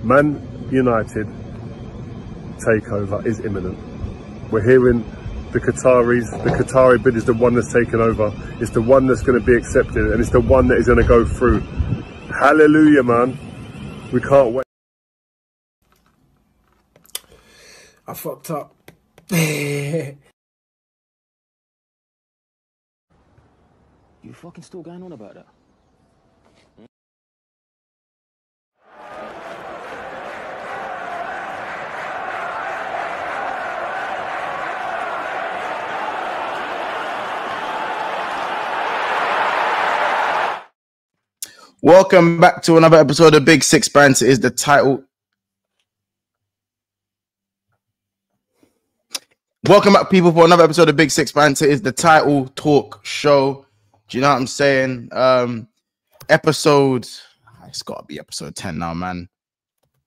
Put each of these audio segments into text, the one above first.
Man United takeover is imminent. We're hearing the Qatari bid is the one that's taken over. It's the one that's going to be accepted, and it's the one that is going to go through. Hallelujah, man. We can't wait. I fucked up. You fucking still going on about that? Welcome back to another episode of Big Six Banter. Is the title. Welcome back, people, for another episode of Big Six Banter. Is the title talk show. Do you know what I'm saying? Episode. It's got to be episode 10 now, man.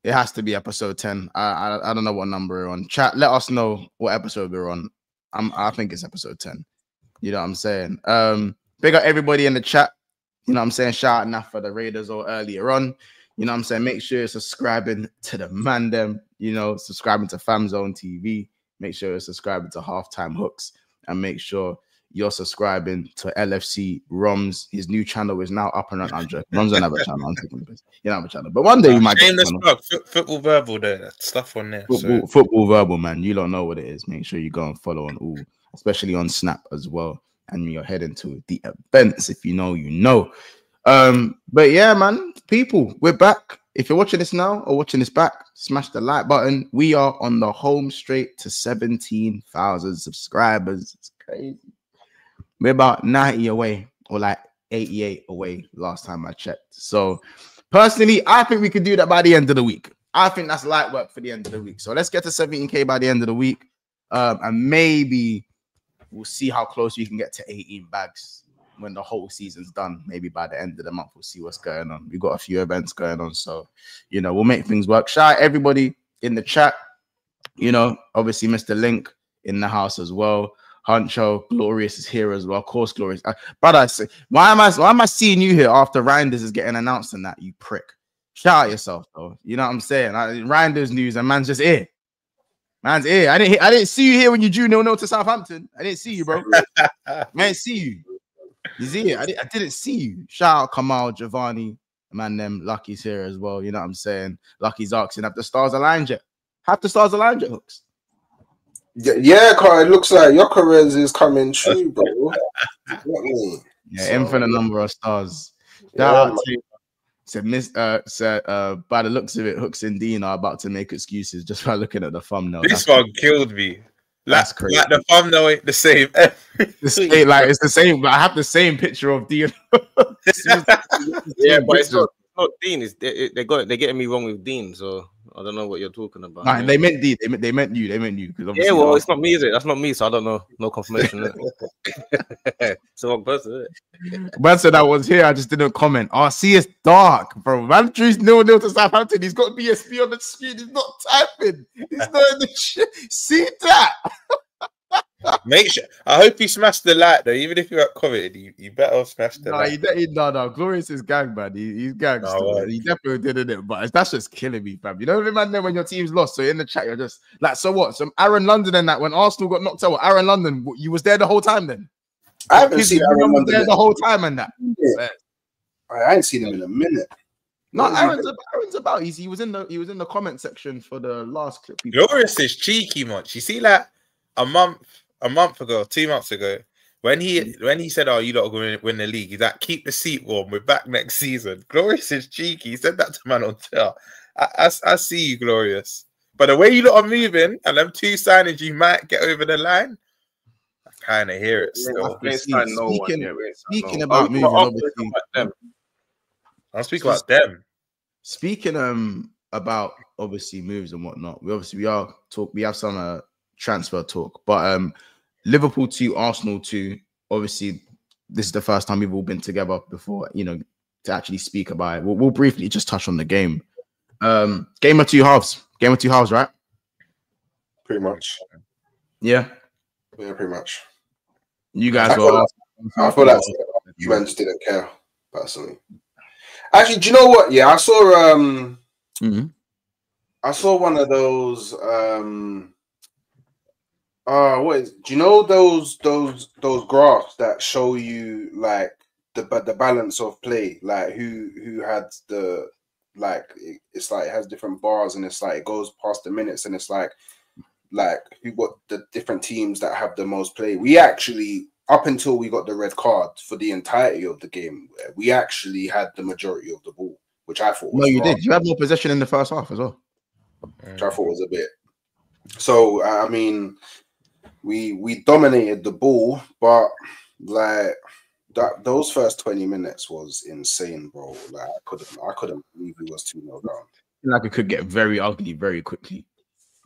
It has to be episode 10. I don't know what number we're on. Chat, let us know what episode we're on. I think it's episode 10. You know what I'm saying? Big up everybody in the chat. You know what I'm saying? Shout out for the Raiders or earlier on. You know what I'm saying? Make sure you're subscribing to the man them. You know, subscribing to FamZone TV. Make sure you're subscribing to Halftime Hooks. And make sure you're subscribing to LFC Roms. His new channel is now up and running. Roms don't have a channel. I'm taking the piss. You don't have a channel. But one day you might get a channel. Football Verbal there. Stuff on there. Football Verbal, man. You don't know what it is. Make sure you go and follow on all, especially on Snap as well. And you're heading to the events. If you know, you know. But yeah, man, people, we're back. If you're watching this now or watching this back, smash the like button. We are on the home straight to 17,000 subscribers. It's crazy. We're about 90 away, or like 88 away last time I checked. So personally, I think we could do that by the end of the week. I think that's light work for the end of the week. So let's get to 17K by the end of the week. And maybe we'll see how close we can get to 18 bags when the whole season's done. Maybe by the end of the month, we'll see what's going on. We've got a few events going on. So, you know, we'll make things work. Shout out everybody in the chat. You know, obviously Mr. Link in the house as well. Huncho, Glorious is here as well. Of course, Glorious. Brother, I say, why am I seeing you here after Reinders is getting announced and that, you prick? Shout out yourself, though. You know what I'm saying? Reinders news and man's just here. Man's here. I didn't see you here when you drew 0-0 to Southampton. I didn't see you, bro. I didn't see you. He's here. I didn't see you. Shout out Kamal, Giovanni, man. Them Lucky's here as well. You know what I'm saying? Lucky's asking, have the stars aligned yet? Have the stars aligned yet, Hooks? Yeah, Carl, it looks like Gyokeres is coming true, bro. Yeah, infinite number of stars. Shout out to said by the looks of it, Hooks and Dean are about to make excuses just by looking at the thumbnail. This one killed me. That's crazy. Like the thumbnail ain't the same. Like it's the same, but I have the same picture of Dean. Yeah, but it's not Dean. They're getting me wrong with Dean, so I don't know what you're talking about. Nah, they meant Dean. They meant you. Yeah, well, it's not me, is it? That's not me, so I don't know. No confirmation. It's the wrong person, is it? Man said I was here. I just didn't comment. Oh, see, it's dark, bro. Man, Drew's 0-0 to Southampton. He's got BSB on the screen. He's not typing. He's not in the shit. See that? Make sure. I hope you smash the like though. Even if you're at commented, you better smash the like. No. Glorious is gang, man. He's gang. He definitely did it, but that's just killing me, fam. You know what I mean, man? When your team's lost, so in the chat, you're just like, so what? Some Aaron London and that when Arsenal got knocked out. Aaron London, you was there the whole time then. I haven't seen Aaron London there the whole time and that. Yeah. I ain't seen him in a minute. No, Aaron's about. He was in the comment section for the last clip. Glorious is cheeky much. You see, like a month ago, 2 months ago, when he said, "Oh, you lot are going to win the league," he's like, "Keep the seat warm. We're back next season." Glorious is cheeky. He said that to man on Twitter. I see you, Glorious. But the way you lot are moving and them two signings, you might get over the line. I kind of hear it still. Speaking about moving, obviously, I'm speaking about them. Speaking about obviously moves and whatnot. We have some transfer talk, but Liverpool to Arsenal to obviously this is the first time we've all been together before, you know, to actually speak about it. We'll briefly just touch on the game. Game of two halves, right? Pretty much. Yeah, pretty much. You guys I feel like Juventus didn't care personally. Actually, do you know what? Yeah, I saw I saw one of those. What is? Do you know those graphs that show you like the balance of play, like who had the it's like it has different bars and it's like it goes past the minutes and it's like who got the different teams that have the most play. We actually, up until we got the red card for the entirety of the game, we actually had the majority of the ball, which I thought was No, you wrong, did. You had more possession in the first half as well. which I thought was a bit. So I mean, we dominated the ball, but like those first 20 minutes was insane, bro. Like I couldn't believe we was 2-0 down. Like it could get very ugly very quickly.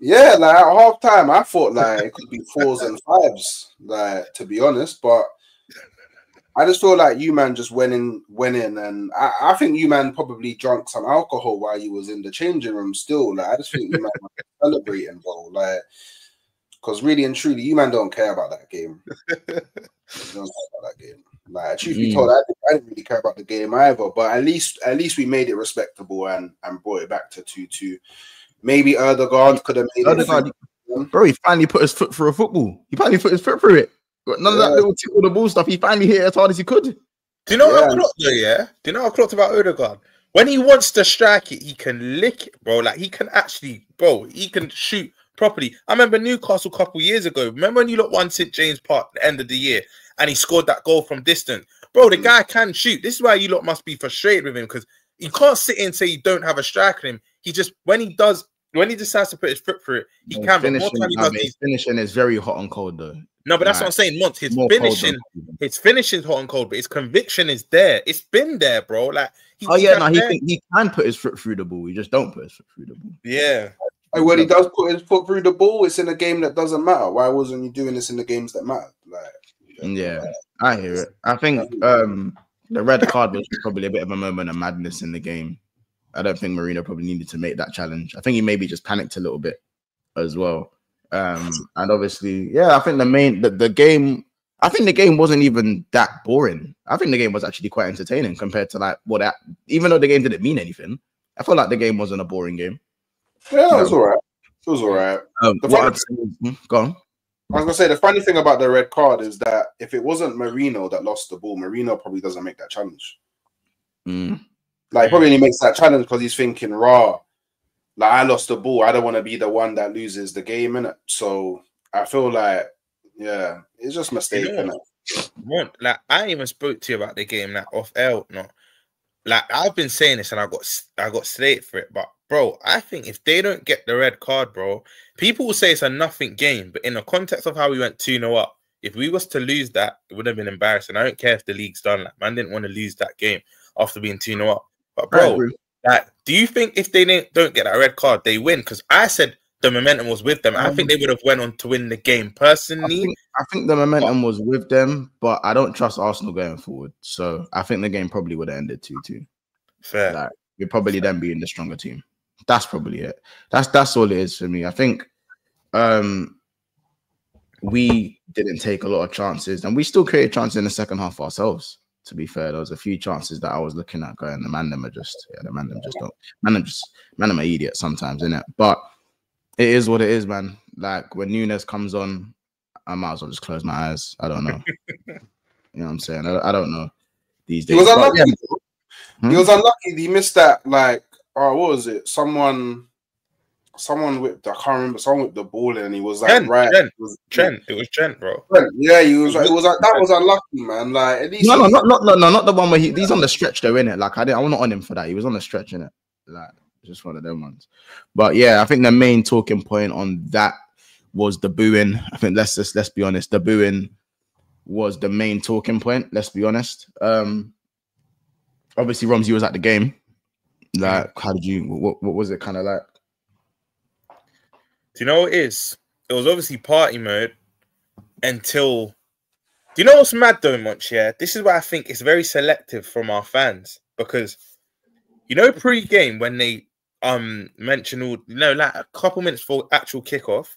Yeah, like at half time, I thought like it could be 4s and 5s, like to be honest. But I just feel like you man just went in, and I think you man probably drank some alcohol while you was in the changing room still. Like I just think you man was celebrating, bro. Like, because really and truly, you man don't care about that game. You don't care about that game. Like, truth be told, I didn't really care about the game either. But at least we made it respectable and brought it back to 2-2. Maybe Erdegaard could have made it. Bro, he finally put his foot through a football. He finally put his foot through it. None of that little tickle the ball stuff. He finally hit it as hard as he could. Do you know what I clocked though, yeah? Do you know what I clocked about Odegaard? When he wants to strike it, he can lick it, bro. Like, he can actually, bro, he can shoot properly. I remember Newcastle a couple years ago. Remember when you looked one St. James Park at the end of the year and he scored that goal from distance? Bro, the guy can shoot. This is why you lot must be frustrated with him, because you can't sit and say you don't have a striker in him. He just, when he decides to put his foot through it, he can. But more time he does, his finishing is very hot and cold though. No, but that's what I'm saying. Monts, his finishing is hot and cold, but his conviction is there. It's been there, bro. Like, he can put his foot through the ball. He just don't put his foot through the ball. Yeah. And when he does put his foot through the ball, it's in a game that doesn't matter. Why wasn't you doing this in the games that matter? Like, yeah, I hear it. I think the red card was probably a bit of a moment of madness in the game. I don't think Mourinho probably needed to make that challenge. I think he maybe just panicked a little bit as well. And obviously, yeah, I think the game. I think the game wasn't even that boring. I think the game was actually quite entertaining compared to like even though the game didn't mean anything. I felt like the game wasn't a boring game. Yeah, it was all right. It was all right. Go on. I was gonna say the funny thing about the red card is that if it wasn't Mourinho that lost the ball, Mourinho probably doesn't make that challenge. Like, probably only makes that challenge because he's thinking, raw. Like, I lost the ball. I don't want to be the one that loses the game, innit? So I feel like, yeah, it's just a mistake, innit? Like, I even spoke to you about the game, like, off air, no. Like, I've been saying this and I got slated for it, but bro, I think if they don't get the red card, bro, people will say it's a nothing game, but in the context of how we went 2-0 up, if we was to lose that, it would have been embarrassing. I don't care if the league's done. Like, man didn't want to lose that game after being 2-0 up. But bro, like, do you think if they don't get that red card, they win? Because I said the momentum was with them. I think they would have went on to win the game. Personally, I think the momentum was with them, but I don't trust Arsenal going forward. So I think the game probably would have ended 2-2. Fair. Like, we're probably then being the stronger team. That's probably it. That's all it is for me. I think we didn't take a lot of chances, and we still created chances in the second half ourselves. To be fair, there was a few chances that I was looking at going, the man them are idiots sometimes, innit? But it is what it is, man. Like, when Nunes comes on, I might as well just close my eyes. I don't know. You know what I'm saying? I don't know these days. He was unlucky. He was unlucky. He missed that, like, what was it? Someone whipped, I can't remember, someone whipped the ball in and he was like, Trent. It was Trent, bro. Yeah, he was like, it was like, that was unlucky, man. Like, at least not the one where he's on the stretch though, innit? Like, I wasn't on him for that. He was on the stretch, innit? Like, just one of them ones. But yeah, I think the main talking point on that was the booing. I think let's be honest, the booing was the main talking point. Let's be honest. Obviously, Romsey was at the game. Like, how did you? What was it kind of like? Do you know what it is? It was obviously party mode until. Do you know what's mad though, Munch? Yeah, this is why I think it's very selective from our fans, because you know pre-game when they mention all, you know, like a couple minutes before actual kickoff,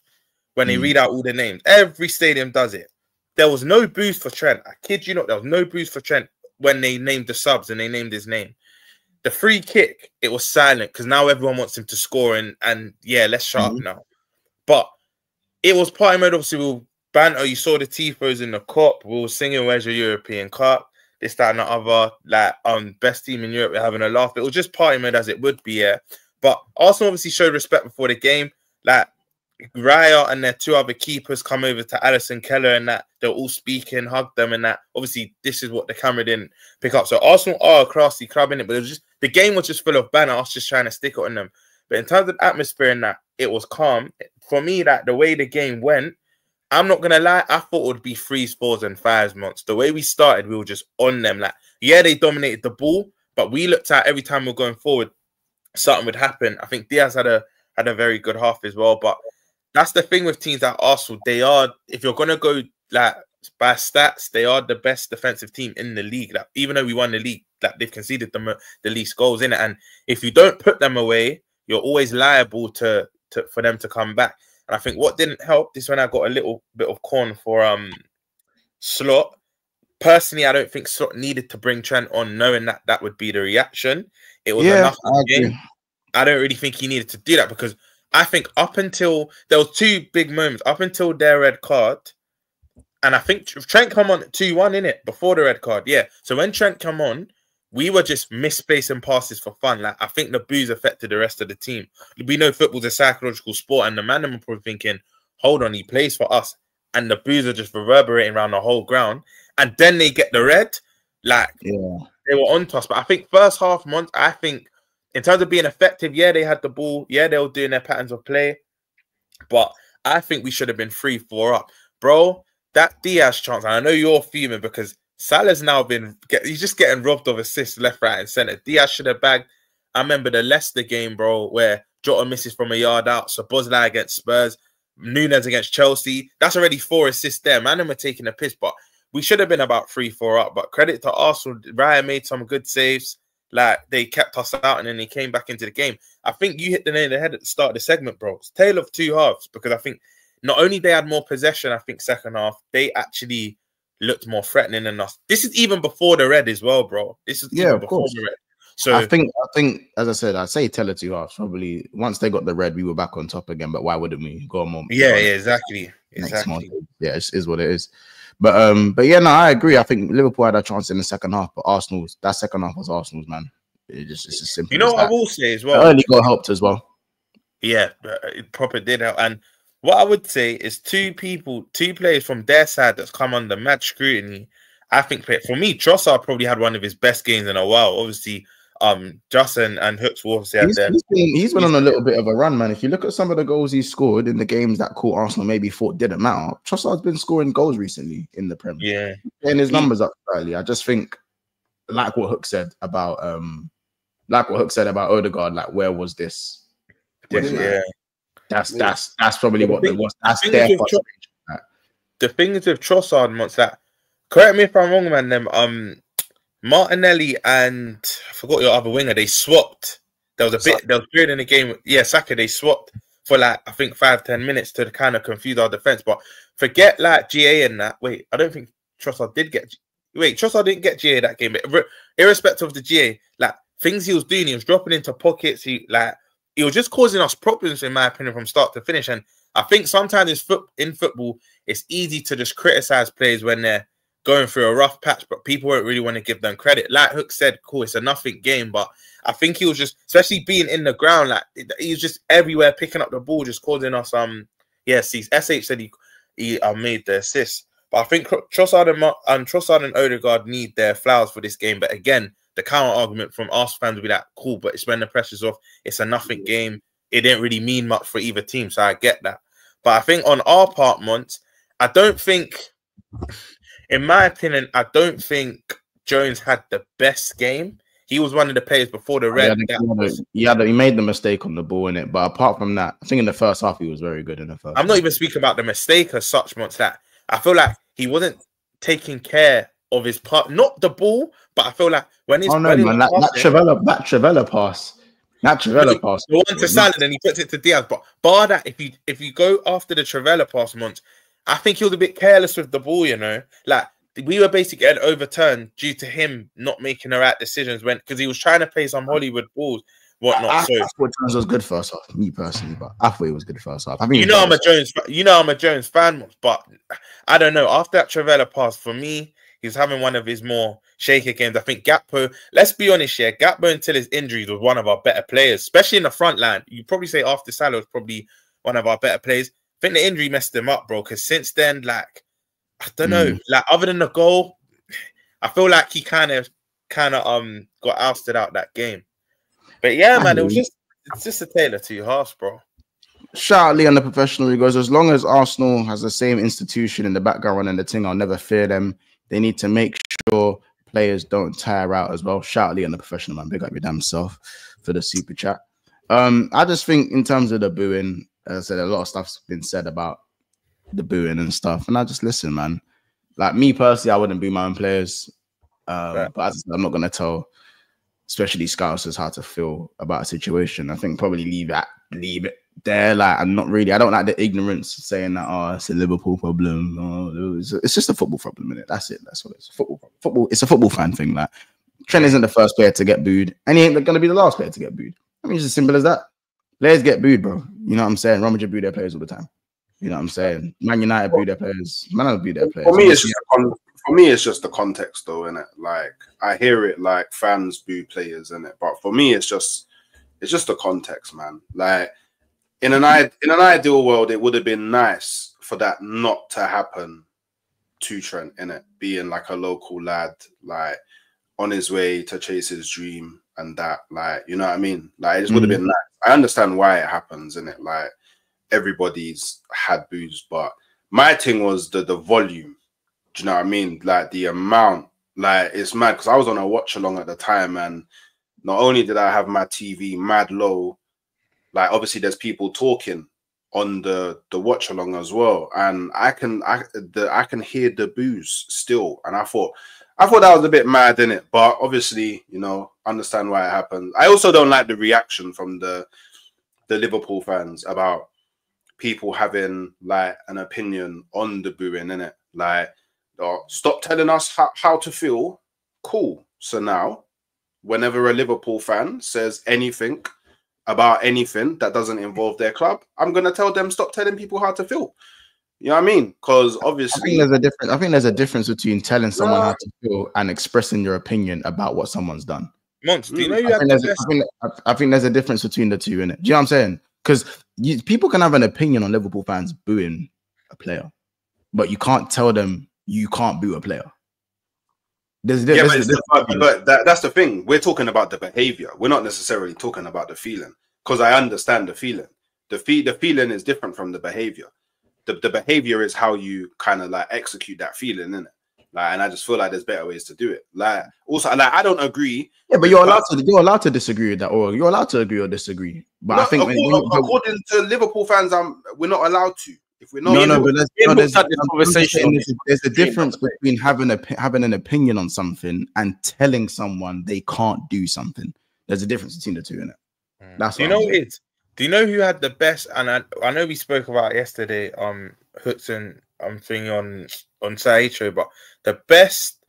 when they read out all the names, every stadium does it. There was no boost for Trent. I kid you not, there was no boost for Trent when they named the subs and they named his name. the free kick, it was silent because now everyone wants him to score and yeah, let's shut up now. But it was party mode. Obviously, we were banter. You saw the tifos in the cup. We were singing "Where's Your European Cup?" This, that, and the other. Like, best team in Europe. We're having a laugh. It was just party mode as it would be. Yeah. But Arsenal obviously showed respect before the game. Like, Raya and their two other keepers come over to Alisson, Keller, and that they're all speaking, hug them, and that. Obviously, this is what the camera didn't pick up. So Arsenal are a classy club in it, but it was just the game was just full of banner. Us just trying to stick it on them. But in terms of atmosphere and that, it was calm. For me, that the way the game went, I'm not gonna lie, I thought it would be 3s, 4s, and 5s months. The way we started, we were just on them. Like, yeah, they dominated the ball, but we looked at every time we were going forward, something would happen. I think Diaz had a very good half as well. But that's the thing with teams like Arsenal. They are, if you're gonna go like by stats, they are the best defensive team in the league. Like, even though we won the league, like, they've conceded the least goals in it. And if you don't put them away, you're always liable for them to come back. And I think what didn't help, this when I got a little bit of corn for Slot. Personally, I don't think Slot needed to bring Trent on knowing that that would be the reaction. It was enough game. I don't really think he needed to do that because I think up until there was 2 big moments, up until their red card, and I think Trent come on 2-1 in it before the red card. Yeah. So when Trent come on, we were just misspacing passes for fun. Like, I think the boos affected the rest of the team. We know football's a psychological sport, and the man are probably thinking, hold on, he plays for us. And the boos are just reverberating around the whole ground. And then they get the red. Like, they were on to us. But I think first half month, I think in terms of being effective, yeah, they had the ball. Yeah, they were doing their patterns of play. But I think we should have been 3-4 up. Bro, that Diaz chance, and I know you're fuming because Salah's now he's just getting robbed of assists left, right, and centre. Diaz should have bagged. I remember the Leicester game, bro, where Jota misses from a yard out. So Szoboszlai against Spurs, Núñez against Chelsea. That's already 4 assists there. Man, them are taking a piss, but we should have been about 3-4 up. But credit to Arsenal, Raya made some good saves. Like, they kept us out and then they came back into the game. I think you hit the nail on the head at the start of the segment, bro. It's tale of 2 halves because I think not only they had more possession, I think second half, they actually looked more threatening than us. This is even before the red as well, bro. This is even before the red. So I think as I said, I'd say tell it 2 halves. Probably once they got the red, we were back on top again. But why wouldn't we go a moment? Yeah, exactly. Yeah, it is what it is. But yeah, no, I agree. I think Liverpool had a chance in the second half, but Arsenal's that second half was Arsenal's, man. It's as simple. You know as what that. I will say as well? The early goal helped as well. Yeah, it proper did help. And what I would say is 2 players from their side that's come under mad scrutiny. I think for me, Trossard probably had one of his best games in a while. Obviously, Just and Hooks will obviously have he's been on a little bit of a run, man. If you look at some of the goals he scored in the games that Arsenal maybe thought didn't matter, Trossard's been scoring goals recently in the Premier. Yeah, getting his numbers up slightly. I just think, like what Hook said about Odegaard, like where was this? Yeah. That's probably what it was. That's their frustration. The thing is with Trossard, once that, correct me if I'm wrong, man. Martinelli and I forgot your other winger. They swapped. There was a period in the game. Yeah, Saka. They swapped for like I think 5-10 minutes to kind of confuse our defense. But forget like GA and that. Wait, I don't think Trossard did get. Wait, Trossard didn't get GA that game. But irrespective of the GA, like things he was doing, he was dropping into pockets. He was just causing us problems, in my opinion, from start to finish. And I think sometimes in football, it's easy to just criticize players when they're going through a rough patch, but people won't really want to give them credit. Like Hook said, cool, it's a nothing game, but I think he was just, especially being in the ground, like he was just everywhere picking up the ball, just causing us. SH said he made the assist, but I think Trossard and Odegaard need their flowers for this game. But again, the counter argument from Arsenal fans would be like, cool, but it's when the pressure's off. It's a nothing game. It didn't really mean much for either team, so I get that. But I think on our part, Mont, I don't think, in my opinion, I don't think Jones had the best game. He was one of the players before the red. He made the mistake on the ball in it, but apart from that, I think in the first half he was very good in the first. I'm not even speaking about the mistake as such, Mont. That I feel like he wasn't taking care of his part, not the ball, but I feel like when he's that Trivela pass. The one to Salah, and he puts it to Diaz. But bar that, if you go after the Trivela pass, Mont, I think he was a bit careless with the ball. You know, like we were basically getting overturned due to him not making the right decisions because he was trying to play some Hollywood balls, whatnot. I thought Jones was good first half, me personally, but I thought he was good first half. I mean, I'm a Jones fan, but I don't know. After that Trivella pass, for me, he's having one of his more shaky games. I think Gakpo, let's be honest here, Gakpo until his injuries was one of our better players, especially in the front line. You probably say after Salah was probably one of our better players. I think the injury messed him up, bro, because since then, like, I don't know, like other than the goal, I feel like he kind of got ousted out that game. But yeah, man, it's just a tale of two halves, bro. Shout out Lee on the professional. He goes, as long as Arsenal has the same institution in the background running the thing, I'll never fear them. They need to make sure players don't tire out as well. Shout out Lee on the professional, man. Big up your damn self for the super chat. I just think in terms of the booing, as I said, a lot of stuff's been said about the booing and stuff, and I just listen, man. Like me personally, I wouldn't boo my own players, but as I said, I'm not gonna tell, especially Scousers, how to feel about a situation. I think probably leave it there. Like I don't like the ignorance saying that it's a Liverpool problem. It's just a football problem, innit? That's it. That's what it's. Football. It's a football fan thing. Like Trent isn't the first player to get booed, and he ain't gonna be the last player to get booed. I mean, it's as simple as that. Players get booed, bro. You know what I'm saying? Real Madrid boo their players all the time. You know what I'm saying? Man United boo their players. Man United boo their players. For me, it's just the context, though, innit? Like I hear it like fans boo players, innit? But for me, it's just the context, man. Like in an ideal world, it would have been nice for that not to happen to Trent, innit? Being like a local lad, like on his way to chase his dream and that, like, you know what I mean? Like it just would have been nice. I understand why it happens, innit? Like everybody's had boos, but my thing was the volume. Do you know what I mean? Like the amount, like it's mad because I was on a watch along at the time, and not only did I have my TV mad low, like obviously there's people talking on the watch along as well, and I can hear the boos still, and I thought that was a bit mad, innit? But obviously, you know, understand why it happened. I also don't like the reaction from the Liverpool fans about people having like an opinion on the booing, innit? Like, stop telling us how to feel. Cool. So now, whenever a Liverpool fan says anything about anything that doesn't involve their club, I'm gonna tell them stop telling people how to feel. You know what I mean? Because obviously, I think there's a difference between telling someone how to feel and expressing your opinion about what someone's done. Monks, do you know I think there's a difference between the two, innit? Do you know what I'm saying? Because people can have an opinion on Liverpool fans booing a player, but you can't tell them you can't boo a player. But that's the thing. We're talking about the behavior. We're not necessarily talking about the feeling, because I understand the feeling. The feeling is different from the behavior. The behavior is how you kind of like execute that feeling, innit? Like, and I just feel like there's better ways to do it. Like, also, like, I don't agree. Yeah, but you're allowed to disagree with that, or you're allowed to agree or disagree. But I think according to Liverpool fans, we're not allowed to. If we're not, there's a difference between having an opinion on something and telling someone they can't do something. There's a difference between the two, innit? That's do you know who had the best? And I know we spoke about it yesterday, Hudson thing on Saito, but the best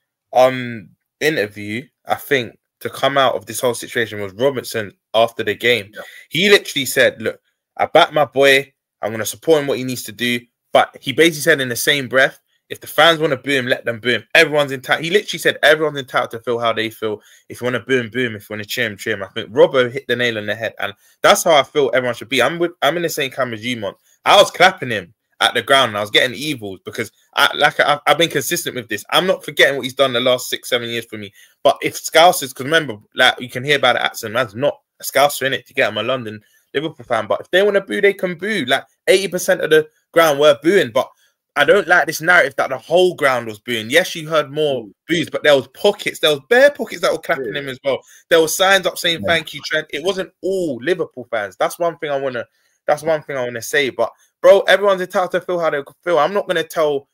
interview I think to come out of this whole situation was Robertson after the game. Yeah. He literally said, "Look, I back my boy. I'm going to support him what he needs to do." But he basically said in the same breath, if the fans want to boo him, let them boo him. Everyone's entitled. He literally said everyone's entitled to feel how they feel. If you want to boo him, boo him. If you want to cheer him, cheer him. I think Robbo hit the nail on the head, and that's how I feel everyone should be. I'm in the same camp as you, Mon. I was clapping him at the ground, and I was getting evils because I've been consistent with this. I'm not forgetting what he's done the last 6-7 years for me. But if Scousers, because remember, like you can hear about it, Atson, man's not a Scouser in it to get him a London Liverpool fan. But if they want to boo, they can boo. Like 80% of the ground were booing, but I don't like this narrative that the whole ground was booing. Yes, you heard more boos, but there was pockets. There was bare pockets that were clapping him as well. There were signs up saying "Thank you, Trent." It wasn't all Liverpool fans. That's one thing I wanna say. But bro, everyone's entitled to feel how they feel. I'm not gonna tell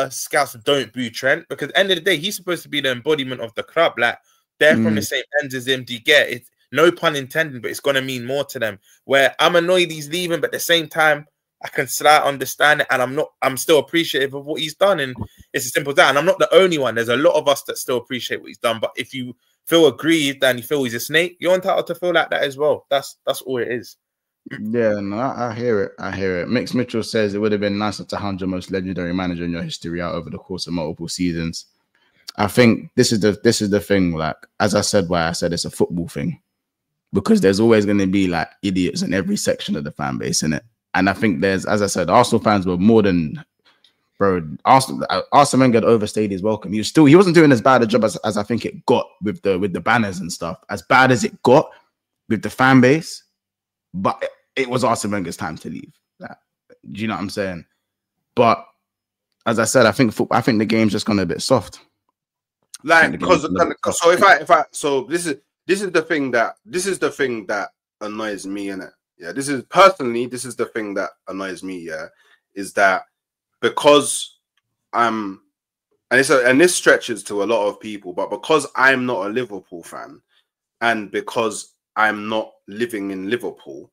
Scouts don't boo Trent, because at the end of the day, he's supposed to be the embodiment of the club. Like they're from the same ends as him. Do you get it? No pun intended, but it's gonna mean more to them. Where I'm annoyed he's leaving, but at the same time, I can slightly understand it, and I'm still appreciative of what he's done, and it's as simple as that. And I'm not the only one. There's a lot of us that still appreciate what he's done. But if you feel aggrieved and you feel he's a snake, you're entitled to feel like that as well. That's all it is. Yeah, no, I hear it. I hear it. Mix Mitchell says it would have been nicer to hand your most legendary manager in your history out over the course of multiple seasons. I think this is the thing. Like, as I said, why I said it's a football thing, because there's always going to be like idiots in every section of the fan base, innit? And I think there's, as I said, Arsenal fans were more than, bro. Arsenal Wenger had overstayed his welcome. He wasn't doing as bad a job as I think it got with the banners and stuff. As bad as it got with the fan base, but it was Arsene Wenger's time to leave. Like, do you know what I'm saying? But as I said, I think the game's just gone a bit soft. Like, because so this is the thing that annoys me, innit? Yeah, this is the thing that annoys me, yeah, is that because and this stretches to a lot of people, but because I'm not a Liverpool fan and because I'm not living in Liverpool,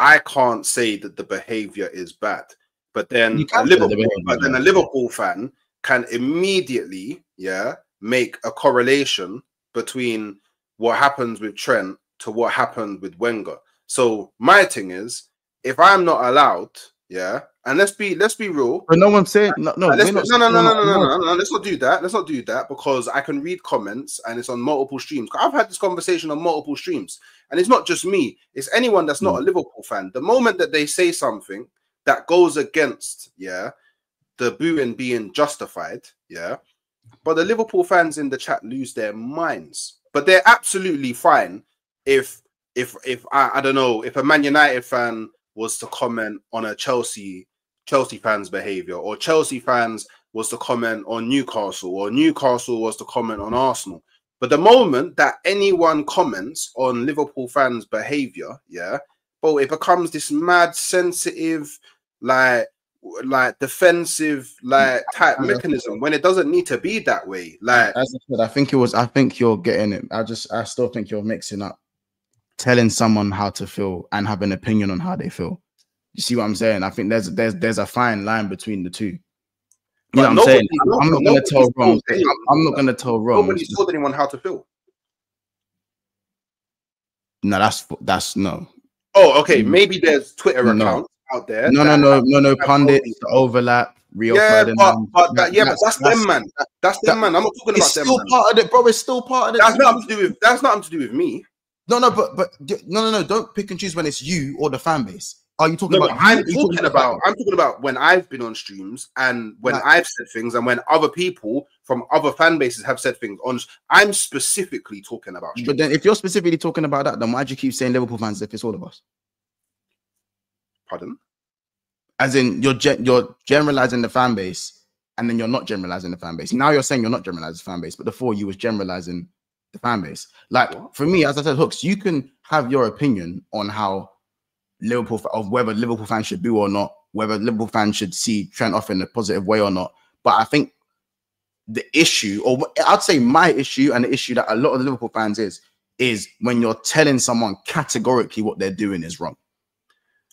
I can't say that the behavior is bad. But then a Liverpool fan can immediately, yeah, make a correlation between what happens with Trent to what happened with Wenger. So my thing is, if I'm not allowed, yeah, and let's be real. But no one's saying no. Let's not do that. Let's not do that, because I can read comments and it's on multiple streams. I've had this conversation on multiple streams, and it's not just me. It's anyone that's not a Liverpool fan. The moment that they say something that goes against, yeah, the booing being justified, yeah, but the Liverpool fans in the chat lose their minds. But they're absolutely fine if I don't know, if a Man United fan was to comment on a Chelsea fans' behavior, or Chelsea fans was to comment on Newcastle, or Newcastle was to comment on Arsenal. But the moment that anyone comments on Liverpool fans' behavior, yeah, but it becomes this mad sensitive, like defensive, like type mechanism, when it doesn't need to be that way. Like, as I said, I think you're getting it. I still think you're mixing up telling someone how to feel and have an opinion on how they feel. You see what I'm saying? I think there's a fine line between the two. You know what I'm saying? I'm not going to tell wrong. I'm not going to tell wrong. Nobody's told anyone how to feel. No, that's no. Oh, okay. Maybe there's Twitter accounts out there. No. Pundits, overlap, Rio Ferdinand. But that's them, man. That's them, man. I'm not talking about them. It's still part of it, bro. It's still part of it. That's nothing to do with me. No. Don't pick and choose when it's you or the fan base. Are you talking about? I'm talking about when I've been on streams and when I've said things and when other people from other fan bases have said things on. I'm specifically talking about streams. But then, if you're specifically talking about that, then why do you keep saying Liverpool fans if it's all of us? Pardon? As in, you're generalizing the fan base, and then you're not generalizing the fan base. Now you're saying you're not generalizing the fan base, but before you was generalizing the fan base. Like, for me, as I said, Hooks, you can have your opinion on how whether Liverpool fans should boo or not, whether Liverpool fans should see Trent off in a positive way or not. But I think the issue, or I'd say my issue, and the issue that a lot of the Liverpool fans is when you're telling someone categorically what they're doing is wrong.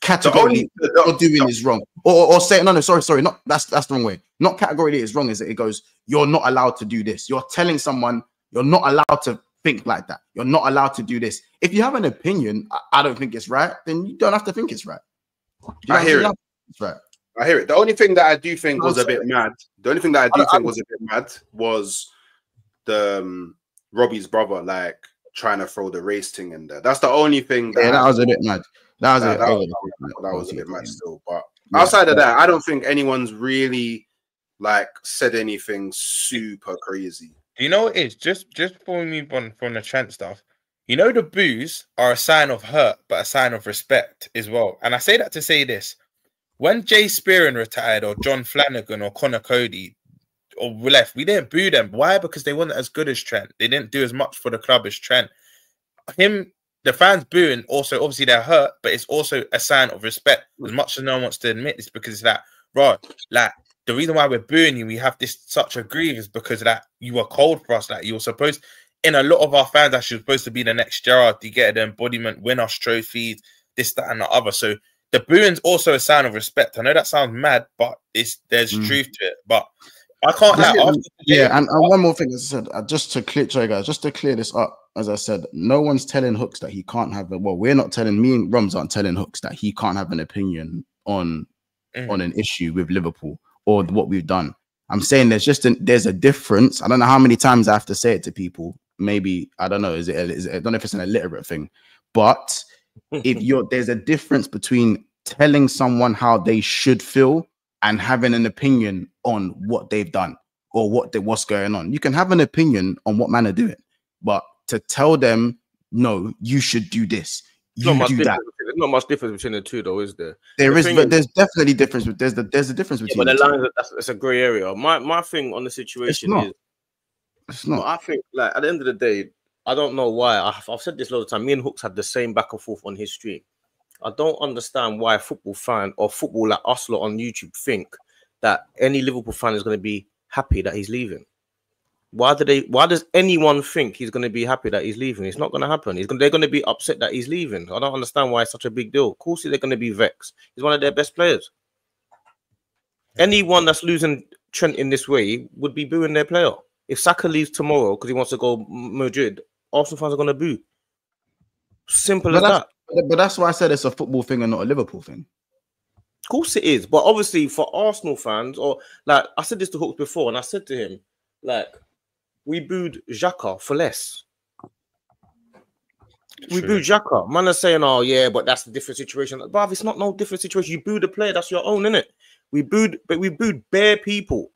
Categorically, what you're doing is wrong. Or say, no, sorry, not that's the wrong way. Not categorically is wrong, is that it goes, you're not allowed to do this. You're telling someone you're not allowed to think like that. You're not allowed to do this. If you have an opinion, I don't think it's right, then you don't have to think it's right. I hear it. It's right. I hear it. The only thing that I do think was a bit mad. The only thing that I do think was a bit mad was the Robbie's brother, like, trying to throw the race thing in there. That's the only thing. That was a bit mad. That was a bit mad still. But outside of that, I don't think anyone's really like said anything super crazy. You know what it is? Just before we move on from the Trent stuff, you know, the boos are a sign of hurt, but a sign of respect as well. And I say that to say this. When Jay Spearing retired, or John Flanagan, or Connor Cody, or left, we didn't boo them. Why? Because they weren't as good as Trent. They didn't do as much for the club as Trent. The fans booing, also, obviously they're hurt, but it's also a sign of respect. As much as no one wants to admit this, because it's like, right, like, the reason why we're booing you, we have this such a grief, is because that you were cold for us. Like, you were supposed, in a lot of our fans, actually supposed to be the next Gerrard. You get the embodiment, win us trophies, this, that, and the other. So the booing's also a sign of respect. I know that sounds mad, but there's truth to it. But I can't and one more thing, as I said, just to clear this up, as I said, no one's telling Hooks that he can't have we're not telling, me and Rums aren't telling Hooks that he can't have an opinion on an issue with Liverpool or what we've done. I'm saying there's a difference. I don't know how many times I have to say it to people. Maybe, I don't know, I don't know if it's an illiterate thing, but there's a difference between telling someone how they should feel and having an opinion on what they've done or what's going on. You can have an opinion on what man are doing, but to tell them, no, you should do this, you do that. There's not much difference between the two, though, is there? But there's definitely difference. There's a difference between. But the lines, that's a grey area. My thing on the situation is, it's not. I think, like, at the end of the day, I don't know why. I've said this a lot of time. Me and Hooks had the same back and forth on his stream. I don't understand why a football fan or football like us lot on YouTube think that any Liverpool fan is going to be happy that he's leaving. Why does anyone think he's going to be happy that he's leaving? It's not going to happen. They're going to be upset that he's leaving. I don't understand why it's such a big deal. Of course, they're going to be vexed. He's one of their best players. Anyone that's losing Trent in this way would be booing their player. If Saka leaves tomorrow because he wants to go Madrid, Arsenal fans are going to boo. Simple as that. But that's why I said it's a football thing and not a Liverpool thing. Of course it is. But obviously for Arsenal fans, or like I said this to Hooks before, and I said to him, like, we booed Xhaka for less. We booed Xhaka. Man are saying, oh yeah, but that's a different situation. Bruv, it's not no different situation. You booed a player, that's your own, innit? We booed bare people.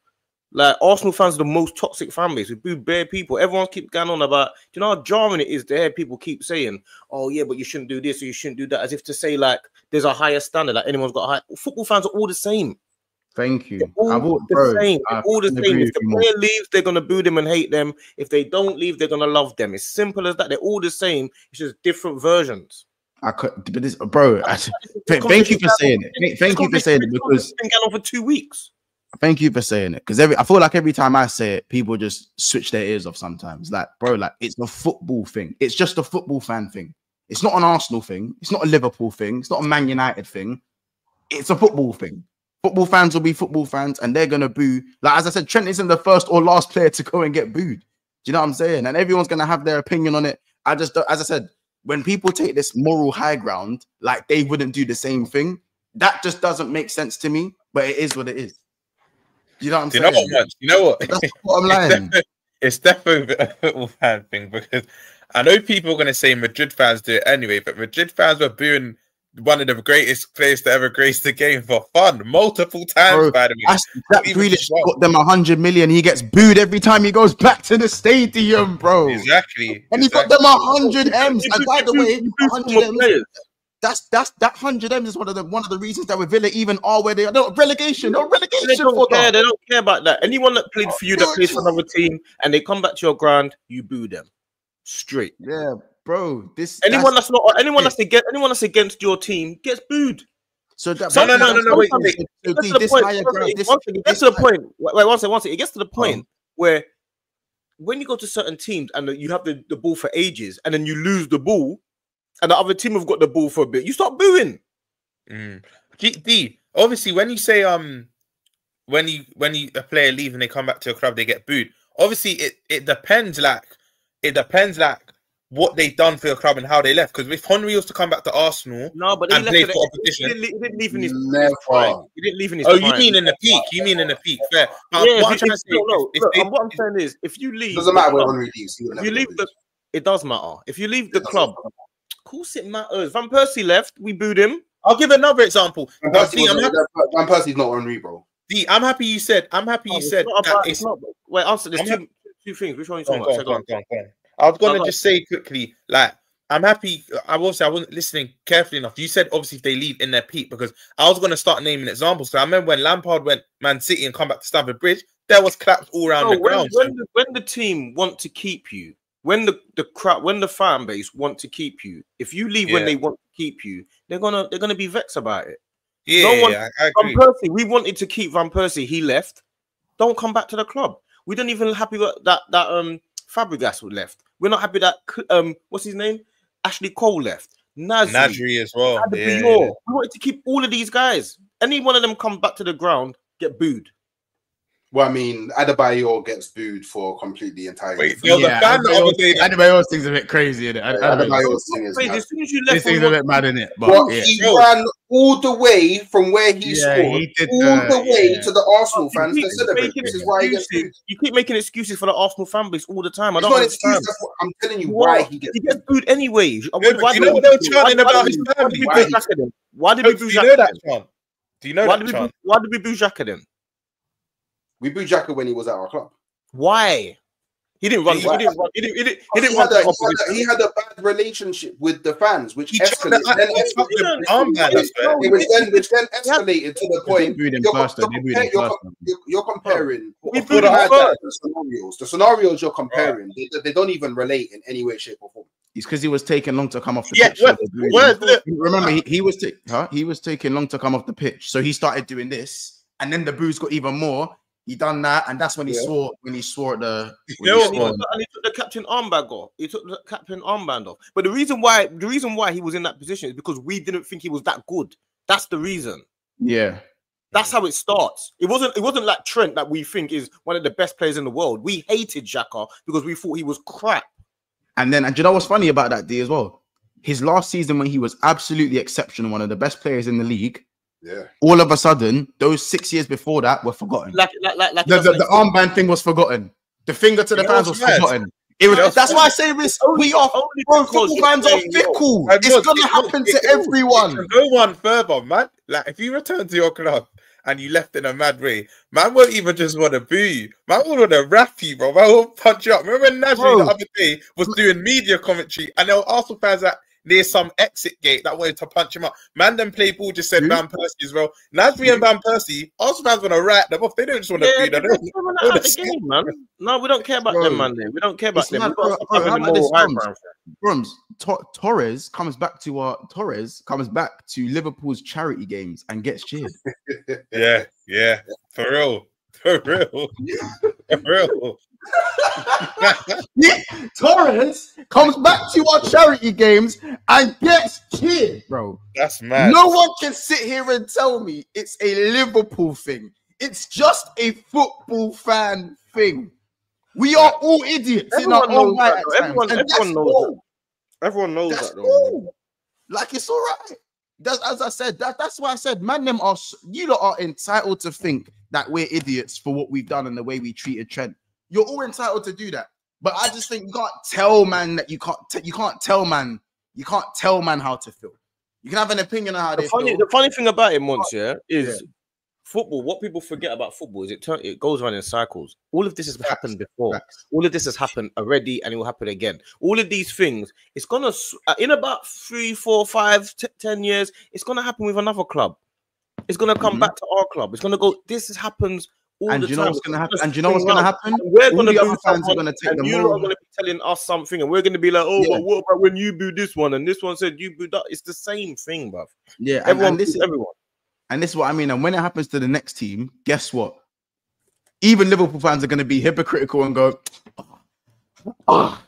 Like, Arsenal fans are the most toxic fan base. We booed bare people. Everyone keeps going on about, do you know how jarring it is to hear people keep saying, oh yeah, but you shouldn't do this or you shouldn't do that, as if to say, like, there's a higher standard, like anyone's got a high. Football fans are all the same. Thank you. They're all the same. They're all the same. If the player leaves, they're going to boo them and hate them. If they don't leave, they're going to love them. It's simple as that. They're all the same. It's just different versions. Thank you for saying it. Thank you for saying it, because it's been going on for 2 weeks. Thank you for saying it, because I feel like every time I say it, people just switch their ears off sometimes. Like, bro, like, it's a football thing. It's just a football fan thing. It's not an Arsenal thing. It's not a Liverpool thing. It's not a Man United thing. It's a football thing. Football fans will be football fans, and they're gonna boo. Like, as I said, Trent isn't the first or last player to go and get booed. Do you know what I'm saying? And everyone's gonna have their opinion on it. As I said, when people take this moral high ground, like they wouldn't do the same thing, that just doesn't make sense to me. But it is what it is. You know what I'm saying? You know what? That's what I'm lying. It's definitely a football fan thing, because I know people are going to say Madrid fans do it anyway, but Madrid fans were booing one of the greatest players to ever grace the game for fun multiple times. Bro, by the way, that Grealish got them 100 million. He gets booed every time he goes back to the stadium, bro. Exactly. And he got them 100 M's. And by the way, 100 M's. That 100 M's is one of the reasons that with Villa even are where they are. No relegation. They don't care. They don't care about that. Anyone that played for you, that plays for another team, and they come back to your ground, you boo them straight. Yeah, bro. Anyone that's against your team gets booed. So that no. Wait. It gets to the point. Wait, one second. It gets to the point where when you go to certain teams and you have the ball for ages, and then you lose the ball, and the other team have got the ball for a bit, you start booing. D, obviously, when you say when a player leaves and they come back to a club, they get booed. Obviously, it depends. It depends what they've done for your club and how they left. Because if Henry was to come back to Arsenal, and play for opposition, he didn't leave in his prime. He didn't leave in his prime. You mean in the peak? You mean in the peak? Fair. What I'm saying is, if you leave, doesn't matter where Henry leaves. If you leave it does matter. If you leave the club, of course it matters. Van Persie left, we booed him. I'll give another example. Van Persie's not Henry, bro. D, I'm happy you said that it's not. Wait, answer this. Two things. Which one are you talking about? Go on. I was gonna just say quickly, like, I'm happy. I wasn't listening carefully enough. You said obviously if they leave in their peak, because I was gonna start naming examples. So I remember when Lampard went Man City and come back to Stamford Bridge, there was claps all around the ground. When the team want to keep you, when the fan base want to keep you, if you leave when they want to keep you, they're gonna be vexed about it. I agree. Van Persie, we wanted to keep Van Persie. He left. Don't come back to the club. We don't even happy with that Fabregas left. We're not happy that what's his name? Ashley Cole left. Nasri as well. We wanted to keep all of these guys. Any one of them come back to the ground, get booed. Well, I mean, Adebayor gets booed for completely entire. Wait, the fan the other day. Adebayor's thing's a bit crazy, isn't it? Adebayor's thing is crazy. As soon as you left, this thing's a bit mad, isn't it? But he ran all the way from where he scored, all the way to the Arsenal fans to celebrate. This is why he gets booed. You keep making excuses for the Arsenal fan base all the time. I don't understand. I'm telling you why he gets booed anyway. Why, you know what they were chanting about his family? Why did we boo Xhaka? Do you know that chant? Why did we boo Xhaka then? We booed Xhaka when he was at our club. Why? He didn't run. He had a bad relationship with the fans, which escalated. Which then escalated to the point. You're comparing the scenarios you're comparing. They don't even relate in any way, shape, or form. It's because he was taking long to come off the pitch. Remember, he was taking long to come off the pitch, so he started doing this, and then the boos got even more. He done that, and that's when he swore. When he swore the, and he took the captain armband off. He took the captain armband off. But the reason why he was in that position is because we didn't think he was that good. That's the reason. Yeah, that's how it starts. It wasn't like Trent that we think is one of the best players in the world. We hated Xhaka because we thought he was crap. And do you know what's funny about that, D, as well? His last season when he was absolutely exceptional, one of the best players in the league. Yeah. All of a sudden, those 6 years before that were forgotten. The armband thing was forgotten. The finger to the fans was forgotten. It was. That's why I say this. Football fans are fickle. It's gonna happen to everyone. Go one further, man. Like if you return to your club and you left in a mad way, man won't even just want to boo you. Man will want to rap you, bro. Man will punch you up. Remember when Nasri the other day was doing media commentary and there were Arsenal fans that near some exit gate that wanted to punch him up. Man, then play ball just said Van Persie as well. Nasri and Van Persie, Arsenal fans want to write them off. They don't just want to beat them. Man. No, we don't care about them, man. We don't care about them. Torres comes back to Liverpool's charity games and gets cheered. Yeah, for real. Torres comes back to our charity games and gets cheered, bro. That's mad. No one can sit here and tell me it's a Liverpool thing. It's just a football fan thing. We are all idiots in our own right. Everyone knows that. Cool. Like it's all right. As I said, that's why I said, man, you lot are entitled to think that we're idiots for what we've done and the way we treated Trent. You're all entitled to do that. But I just think you can't tell man that you can't tell man how to feel. You can have an opinion on how they feel. The funny thing about it, Mons, is football. What people forget about football is it goes around in cycles. All of this has happened before. All of this has happened already, and it will happen again. All of these things, it's gonna in about 3, 4, 5, 10 years, it's gonna happen with another club. It's gonna come back to our club. It's gonna go. This happens all the time. You know what's gonna happen? And you know what's gonna happen? We're gonna be fans are gonna take the you are gonna be telling us something, and we're gonna be like, oh, but what about when you booed this one and this one said you booed that? It's the same thing, bruv. Yeah, everyone. This is everyone. And this is what I mean. And when it happens to the next team, guess what? Even Liverpool fans are going to be hypocritical and go, how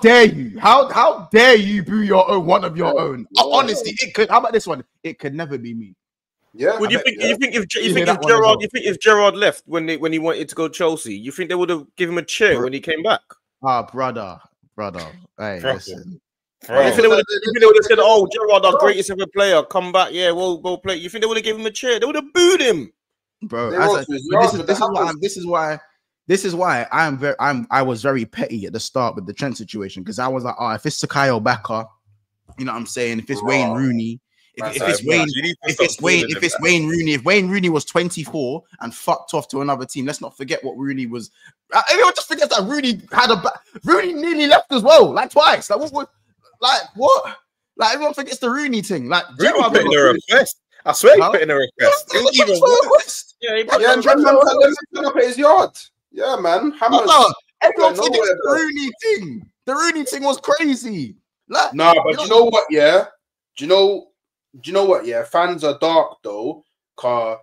dare you? How dare you boo your own, one of your own? Honestly, it could. How about this one? It could never be me. Yeah. Well, you think if Gerrard left when he wanted to go Chelsea, you think they would have given him a chair when he came back? Brother. Hey, listen. You think they would have said, "Oh, Gerrard, our greatest ever player, come back? Yeah, we'll go play." You think they would have given him a chair? They would have booed him, bro. This is why I was very petty at the start with the Trent situation, because I was like, if it's Sakayo Baka, you know what I'm saying? If it's Wayne Rooney, if Wayne Rooney was 24 and fucked off to another team, let's not forget what Rooney was. Everyone just forgets that Rooney nearly left as well, like twice. What? Like everyone forgets the Rooney thing. Like Rooney put in a request. I swear he put in a request. He put up at his yard. Yeah, man. Everyone forgets the Rooney thing. The Rooney thing was crazy. But you know what? Yeah. Do you know what? Yeah, fans are dark though. Car,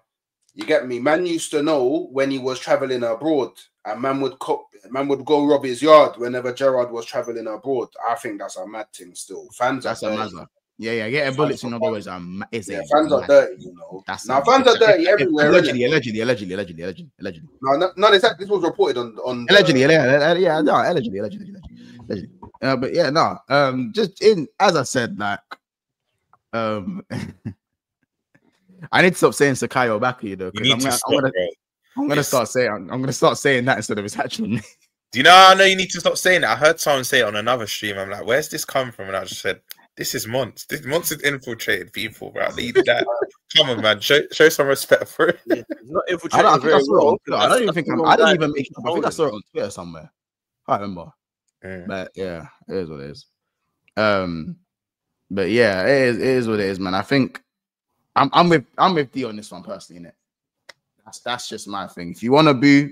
you get me. Man used to know when he was traveling abroad, and man would man would go rob his yard whenever Gerrard was traveling abroad. I think that's a mad thing. Still, fans That's are a dirty. mazza. Yeah, getting bullets in other words is Yeah, a fans are mad dirty. thing. You know. That's Now fans are dirty everywhere. Allegedly. No, this was reported on Allegedly. But yeah, no. Just in as I said, like, I need to stop saying Sakayo Baka, though, because I'm gonna start saying that instead of his actual name. Do you know? I know you need to stop saying that. I heard someone say it on another stream. I'm like, where's this come from? And I just said, this is Mons. This Mons is infiltrated people, bro. Leave that. Come on, man. Show some respect for it. Yeah, it's not infiltrated. I didn't even make it up. I think I saw it on Twitter somewhere. I can't remember. But yeah, it is what it is. But yeah, it is what it is, man. I think I'm with D on this one personally, innit? That's just my thing. If you want to boo,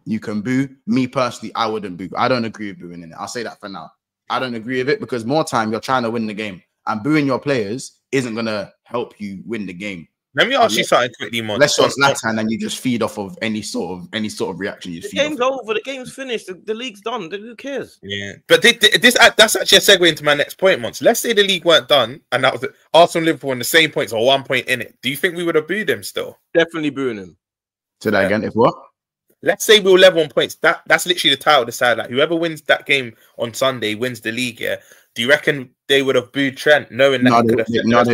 you can boo. Me personally, I wouldn't boo. I don't agree with booing in it. I'll say that for now. I don't agree with it because more time you're trying to win the game, and booing your players isn't gonna help you win the game. Let me ask you something quickly, Mon. Let's just Zlatan and you just feed off of any sort of reaction. The game's over. The game's finished. The league's done. Who cares? Yeah, but that's actually a segue into my next point, Mons. Let's say the league weren't done, and that was Arsenal, Liverpool on the same points or 1 point in it. Do you think we would have booed him still? Definitely booing him. Say that again. If what? Let's say we were level on points. That's literally the title decided. Like whoever wins that game on Sunday wins the league. Yeah. Do you reckon they would have booed Trent, knowing that?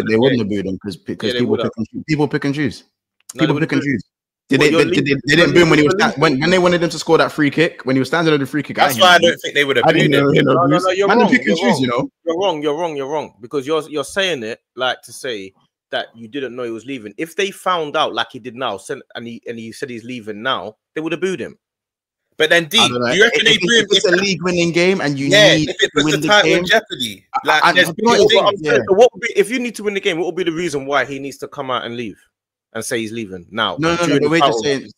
They wouldn't have booed him because people pick and choose. People pick and choose. They didn't boo him when he was when they wanted him to score that free kick when he was standing on the free kick. That's why I don't think they would have booed him. No, you're wrong. You're wrong because you're saying it like to say that you didn't know he was leaving. If they found out like he did now, and he said he's leaving now, they would have booed him. But then, do you reckon they boo him? It's a league-winning game, and you need if it puts to win the title game in jeopedy. If you need to win the game, what would be the reason why he needs to come out and leave and say he's leaving now? No. We're just saying.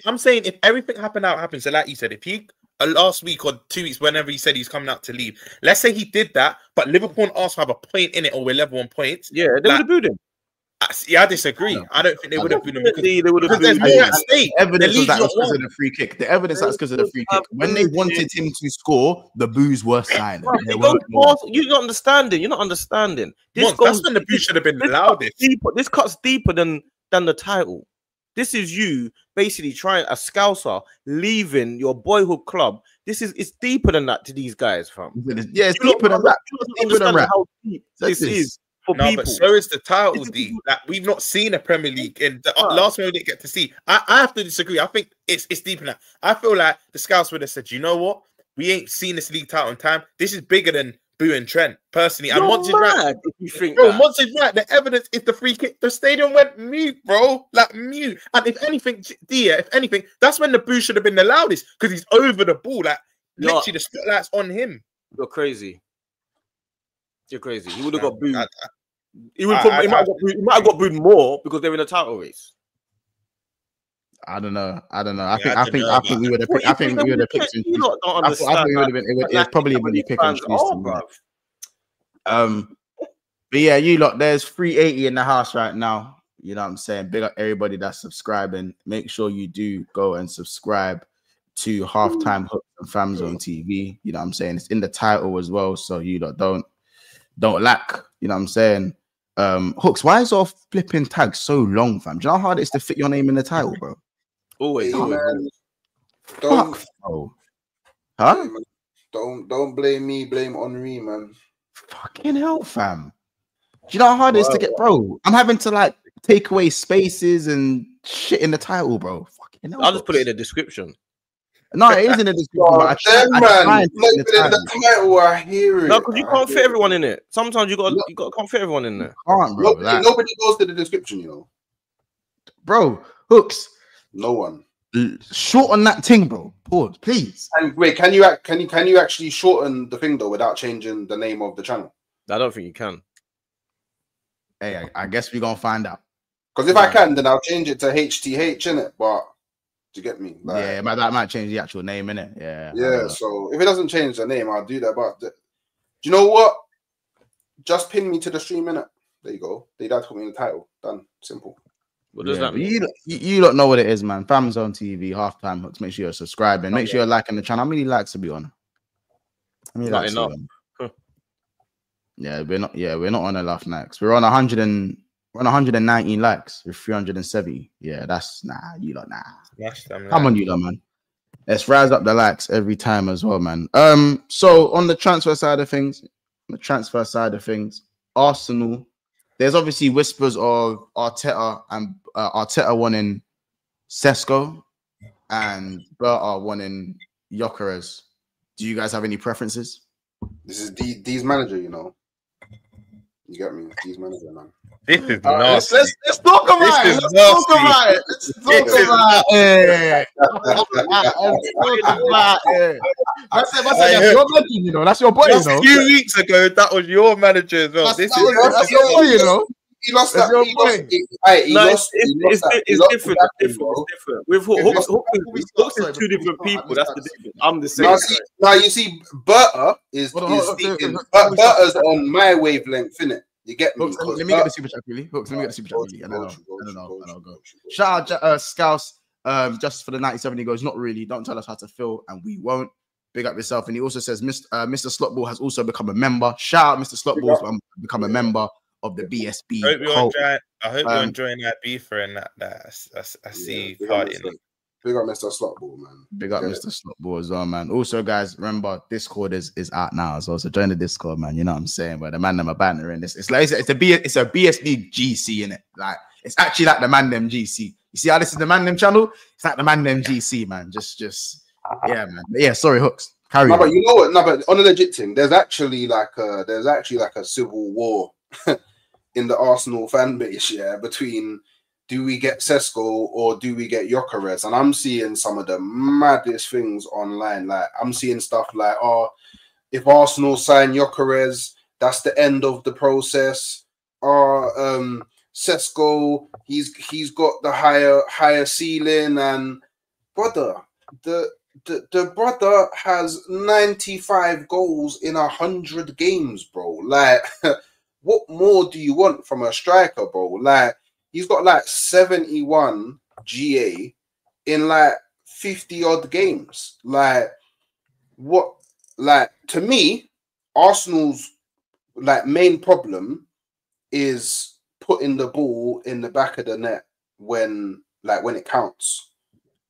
I'm saying if everything happens. So, like you said, if he last week or 2 weeks, whenever he said he's coming out to leave, let's say he did that, but Liverpool and Arsenal have a point in it, or we're level on points. Yeah, they would have booed him. I disagree. I don't think they would have booed him because there's more at stake. Evidence was that was because of the free kick. The evidence that's because of the free kick. When they wanted him to score, the boos were silent. You're not understanding. That's when the boo should have been loudest. This cuts deeper than the title. This is you basically trying a scouser leaving your boyhood club. It's deeper than that to these guys, fam. Yeah, it's deeper than that. How deep this is. But so is the title, D. Like we've not seen a Premier League in the last one we didn't get to see. I have to disagree. I think it's deeper than that. I feel like the scouts would have said, you know what? We ain't seen this league title in time. This is bigger than Boo and Trent, personally. And Mons is right. If you think Mons is right. The evidence is the free kick. The stadium went mute, bro. Like mute. And if anything, that's when the boo should have been the loudest because he's over the ball. Like literally the spotlight's on him. You're crazy. He would have got booed. He might have got booed more because they're in a title race. I don't know. I think we would have picked. I think we would have picked. I think it would have been. It was probably when you pick and choose. But yeah, you lot. There's 380 in the house right now. You know what I'm saying? Big up everybody that's subscribing. Make sure you do go and subscribe to Halftime Hooks and Famzone TV. You know what I'm saying? It's in the title as well, so you lot don't lack. You know what I'm saying? Hooks, why is our flipping tag so long, fam? Do you know how hard it is to fit your name in the title, bro? Always. Don't, bro. Huh? Don't blame me, blame Henri, man. Fucking hell, fam. Do you know how hard it is to get, bro? I'm having to like take away spaces and shit in the title, bro. Fucking hell. I'll just put it in the description. No, it is in the description. I hear it. No, because you can't fit everyone in it. Sometimes you got can't fit everyone in there. Can't, bro. Nobody goes to the description, you know. Bro, Hooks. No one. Shorten that thing, bro. Pause, please. And wait, can you actually shorten the thing though without changing the name of the channel? I don't think you can. Hey, I guess we're gonna find out. Because if I can, then I'll change it to HTH, innit? But do you get me? Like, yeah, but that might change the actual name, innit? Yeah. Yeah. So if it doesn't change the name, I'll do that. But do you know what? Just pin me to the stream, innit? There you go. They don't put me in the title. Done. Simple. What does that mean? You don't know what it is, man. Fam's on TV, halftime hooks. Make sure you're subscribing. Make sure you're liking the channel. How many likes to be on? How many likes enough. Yeah, we're not on a laugh next. We're on 119 likes with 370. Yeah, that's you lot Come on, you lot, man. Let's rise up the likes every time as well, man. So on the transfer side of things, Arsenal, there's obviously whispers of Arteta and Arteta wanting Sesko and Berta wanting Gyokeres. Do you guys have any preferences? This is D's manager, you know. You get me? D's manager, man. This is nasty. Let's talk about it. Let's talk about it. That's your manager, you know. That's your boy, you know. A few weeks ago, that was your manager as well. That's your boy, you know. He lost that. It's different. With Hooks is two different people. That's the difference. I'm the same. Now you see, Berta Berta's on my wavelength, innit? You get me? Let me get the super chat, really. Hooks, let me get the super chat, really. I don't know. Shout out Scouse. Just for the 97, he goes, not really. Don't tell us how to feel, and we won't. Big up yourself. And he also says, Mr. Slotball has also become a member. Shout out, Mr. Slotball, become a member of the BSB. I hope you're enjoying that beefer and that I see partying. Big up Mr. Slotball, man. Big up Mr. Slotball as well, man. Also, guys, remember Discord is out now as well. So join the Discord, man. You know what I'm saying? Where the man them are bantering this. It's like it's a BSB GC in it. Like it's actually like the man them GC. You see how this is the man them channel? It's like the man them GC, man. Just yeah, man. But yeah, sorry, Hooks. Carry on. But you know what? No, but on a legit thing, there's actually like a civil war in the Arsenal fan base, yeah, between do we get Sesko or do we get Gyokeres? And I'm seeing some of the maddest things online. Like I'm seeing stuff like, oh, if Arsenal sign Gyokeres, that's the end of the process. Sesko, he's got the higher ceiling, and brother, the brother has 95 goals in 100 games, bro. Like, what more do you want from a striker, bro? Like, he's got like 71 GA in like 50 odd games. Like, what? Like, to me, Arsenal's like main problem is putting the ball in the back of the net when it counts.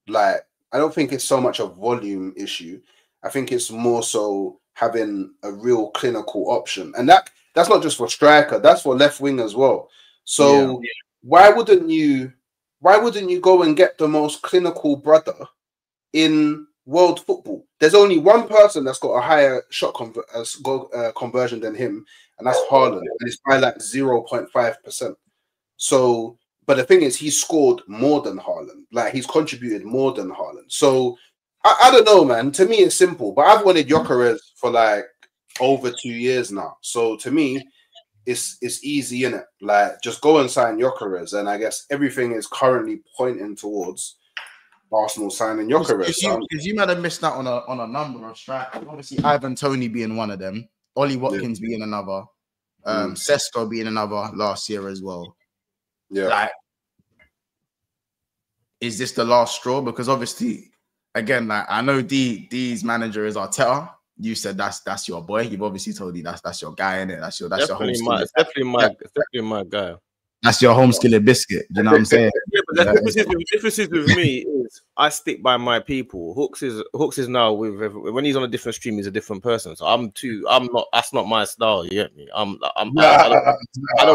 Like, I don't think it's so much a volume issue. I think it's more so having a real clinical option, and that's not just for striker. That's for left wing as well. So why wouldn't you go and get the most clinical brother in world football? There's only one person that's got a higher shot conversion than him, and that's Haaland, and it's by like 0.5%. So, but the thing is, he's scored more than Haaland. Like, he's contributed more than Haaland. So, I don't know, man. To me, it's simple. But I've wanted Gyokeres for like over 2 years now. So, to me, it's easy, innit? Like, just go and sign Gyokeres. And I guess everything is currently pointing towards Arsenal signing Gyokeres. Because you might have missed out on a number of strikers. Obviously, Ivan Toney being one of them. Ollie Watkins being another. Sesko being another last year as well. Yeah. Like, is this the last straw? Because obviously, again, like I know D's manager is Arteta. You said that's your boy. You've obviously told me that's your guy, innit? That's your definitely my guy. That's your home skillet biscuit. You know what I'm saying? Yeah, but the difference with me is I stick by my people. Hooks is now when he's on a different stream, he's a different person. So I'm not. That's not my style. You get me? I don't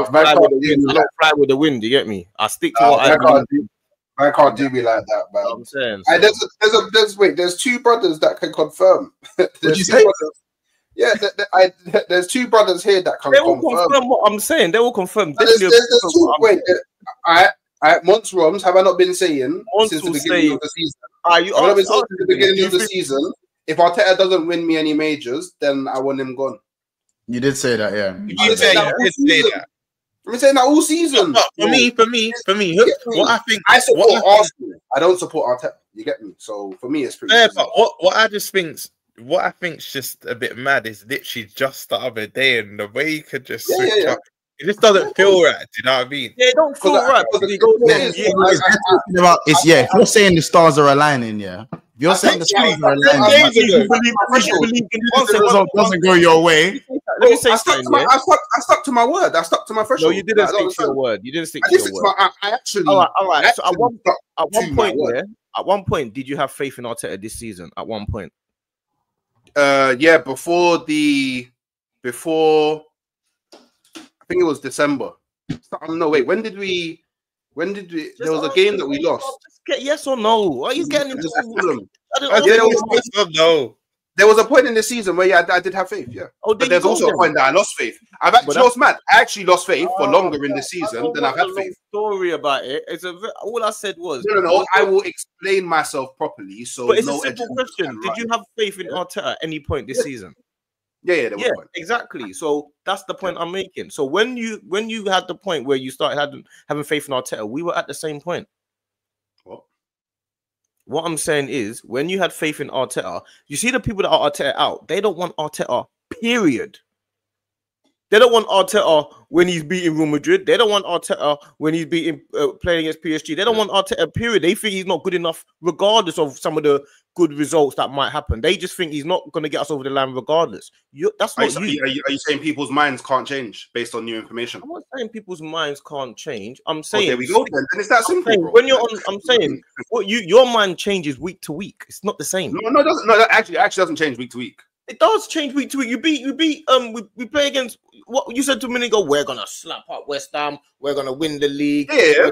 fly with the wind. I don't fly with the wind. You get me? I stick to what I do. I can't do me like that, man. I'm saying. There's two brothers that can confirm. What'd you say? Yeah, there's two brothers here that can confirm what I'm saying. They will confirm. There's two. Wait, Mons Roms, have I not been saying since the beginning of the season? Since the beginning of the season, if Arteta doesn't win me any majors, then I want him gone. You did say that, yeah. You did say that. I've been saying that all season. For me, what I think, I support Arsenal. I don't support Arteta. You get me? So for me, it's pretty. Yeah, but what I think's just a bit mad is literally just the other day, and the way he could just switch up It just doesn't feel right. Do you know what I mean? Yeah, it don't feel right. If you're saying the stars are aligning, yeah. If you're saying the stars are aligning, doesn't go your way. Let me say something. I stuck to my word. I stuck to my threshold. No, you didn't stick to your word. You didn't stick to your word. I actually. All right. So at one point, did you have faith in Arteta this season? At one point. Yeah, before I think it was December. No, wait. When did we? There was a game that we lost. Just get yes or no. Why are you getting into no? There was a point in the season where I did have faith. Yeah, but there's also a point that I lost faith. I actually lost faith for longer in the season than I've had faith. Story about it. All I said was no. I will explain myself properly. So, but it's a simple question. Did you have faith in Arteta at any point this season? Yeah, exactly. So that's the point I'm making. So when you had the point where you started having faith in Arteta, we were at the same point. What I'm saying is, when you had faith in Arteta, you see the people that are Arteta out, they don't want Arteta, period. They don't want Arteta when he's beating Real Madrid. They don't want Arteta when he's beating playing against PSG. They don't want Arteta, period. They think he's not good enough, regardless of some of the good results that might happen. They just think he's not going to get us over the line, regardless. That's not you. Are you saying people's minds can't change based on new information? I'm not saying people's minds can't change. I'm saying there we go. Then it's that simple. When you're on, I'm saying your mind changes week to week. It's not the same. No, it doesn't. No, that actually doesn't change week to week. It does change week to week. We play against what you said to a minute ago. We're gonna slap up West Ham. We're gonna win the league. Yeah.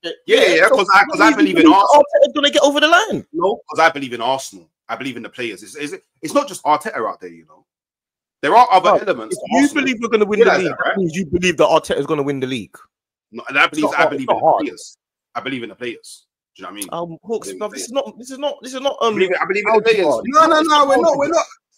Because I believe in Arsenal. Arteta's gonna get over the line. No, because I believe in Arsenal. I believe in the players. It's not just Arteta out there. You know, there are other elements. If you believe we're gonna win the league, that means you believe that Arteta is gonna win the league. No, and I believe in the players. I believe in the players. Do you know what I mean? Hawks, this is not. I believe in the players.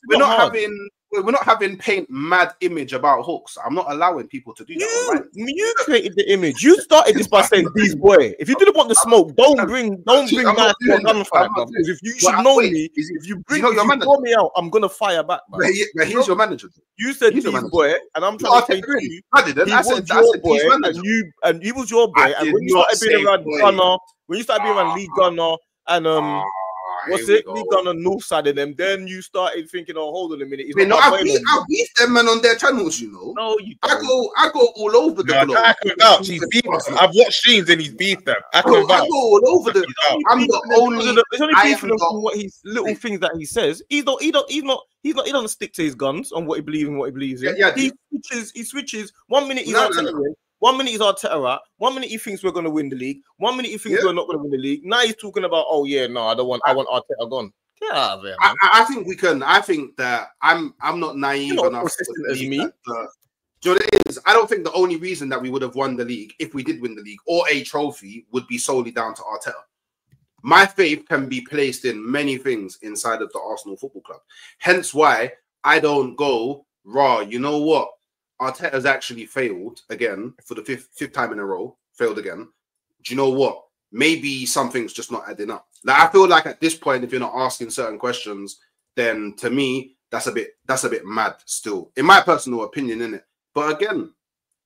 No, we're not having paint mad image about Hawks. I'm not allowing people to do that. You created the image. You started this by saying these boy. If you didn't want the smoke, don't bring guys to a gunfight, bro. Because if you should know me, if you call me out, I'm gonna fire back, man. But he's your manager. You said these boy, and I'm trying to say to you, I didn't. I said boy, and he was your boy. And when you started being around Gunner, when you started being around Lee Gunner and League on the north side of them, then you started thinking, oh, hold on a minute. I beat them man on their channels, you know. No, you don't. I go all over the globe. I can vouch. He's beat them. I've watched streams and he's beat them. I can vouch. I go all over the. I'm the only. It's only beefing from what he's little things that he says. He doesn't stick to his guns on what he believes in, what he believes in. Yeah, he switches. 1 minute he's Arteta in. 1 minute he's Arteta out. 1 minute he thinks we're going to win the league. 1 minute he thinks we're not going to win the league. Now he's talking about, oh yeah, no, I want Arteta gone. Get out of there, man. I think we can. I think that I'm not naive enough to believe me. Do you know what it is? I don't think the only reason that we would have won the league, if we did win the league, or a trophy, would be solely down to Arteta. My faith can be placed in many things inside of the Arsenal Football Club. Hence why I don't go, you know what? Arteta's actually failed again for the fifth time in a row. Failed again. Do you know what? Maybe something's just not adding up. Like, I feel like at this point, if you're not asking certain questions, then to me, that's a bit mad still. In my personal opinion, innit? But again,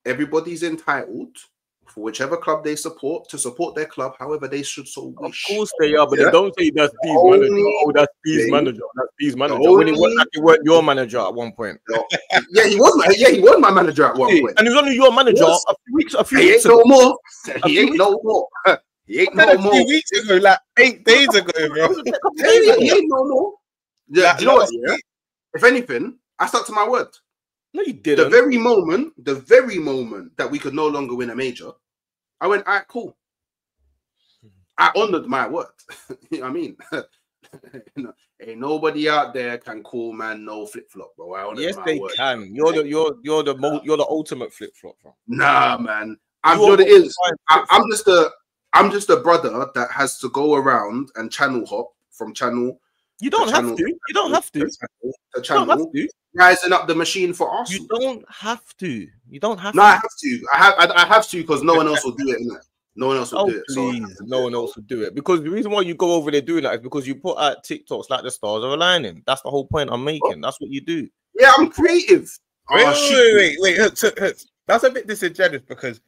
everybody's entitled for whichever club they support to support their club however they should so wish. Of course they are, but they don't say that's Steve's manager. Oh, that's Steve's manager. That's Steve's manager. When he weren't your manager at one point. Yeah, he was my manager at one point. And he was only your manager a few weeks ago. He ain't no more. He ain't no more. A few weeks ago, like 8 days ago, bro. He ain't no more. Yeah, do you know what? Yeah? If anything, I stuck to my word. No, you didn't. The very moment that we could no longer win a major, I went, all right, cool. I honored my word. You know what I mean? Ain't nobody out there can call man no flip flop, bro. I honored my word. Can. You're the ultimate flip flop, bro. Nah, man. I'm just a brother that has to go around and channel hop from channel. You don't have to. You don't have to. To channel. Rising up the machine for Arsenal. You don't have to. You don't have to. No, I have to. I have to because no one else will do it, innit? No one else will do it. Please, no one else will do it. Because the reason why you go over there doing that is because you put out TikToks like the stars are aligning. That's the whole point I'm making. That's what you do. Yeah, I'm creative. Wait. That's a bit disingenuous because,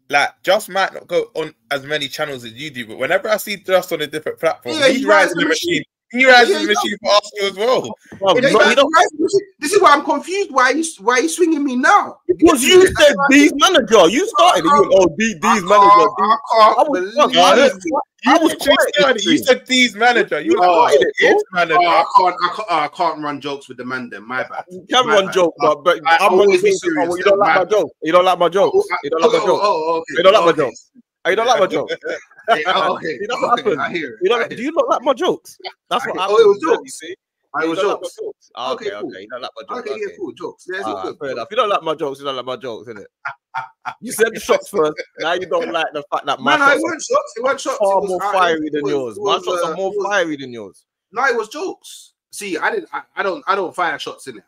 like, Just might not go on as many channels as you do, but whenever I see Just on a different platform, he's rising the machine. He rides the machine for Arsenal as well. This is why I'm confused. Why are you swinging me now? Because you said D's manager. You started it. You went, D's manager. I can't believe you said D's manager. You started it. Manager. I can't run jokes with the man. Then my bad. You can run jokes, but I'm always be serious. You don't like my jokes. You don't like my jokes. You don't like my jokes. You don't like my jokes. You don't like my jokes. Okay, that's what happened. I hear it. Do you not like my jokes? That's what happened. Oh, it was jokes. You see? It was jokes. jokes. Okay. You don't like my jokes. Okay, yeah, cool. Jokes. Yeah, good. Fair enough. You don't like my jokes. You don't like my jokes, innit? You said the shots first. Now you don't like the fact that my shots it weren't shots. Far more fiery than yours. My shots are more fiery than yours. No, it was jokes. See, I don't fire shots in it.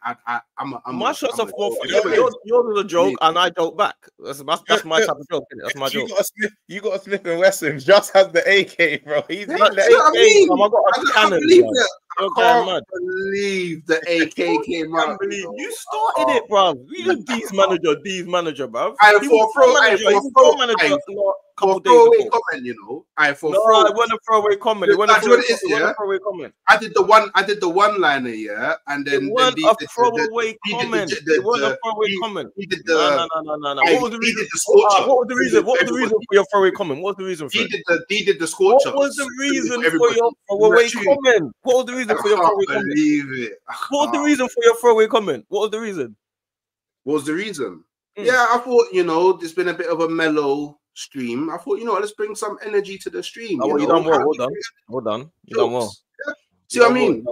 My shots are more. Yours is a joke, and I joke back. That's my type of joke. That's my joke. You got a Smith and Wesson. Just has the AK, bro. He's the AK. I can't believe the AK came out. You started it, bro. You D's manager, bro. For throwaway comment, you know. It wasn't a throwaway comment. I did the one-liner, yeah, and then it wasn't a throwaway comment. It wasn't a throwaway comment. No. What was the reason? What was the reason? What was the reason for your throwaway comment? What was the reason for it? He did the score charts. What was the reason for your throwaway comment? What was the reason for your throwaway comment? What was the reason for your throwaway comment? What was the reason? What was the reason? Yeah, I thought, you know, there's been a bit of a mellow stream. I thought, you know, let's bring some energy to the stream. You done well. Well done. You done well. Yeah. See what I mean?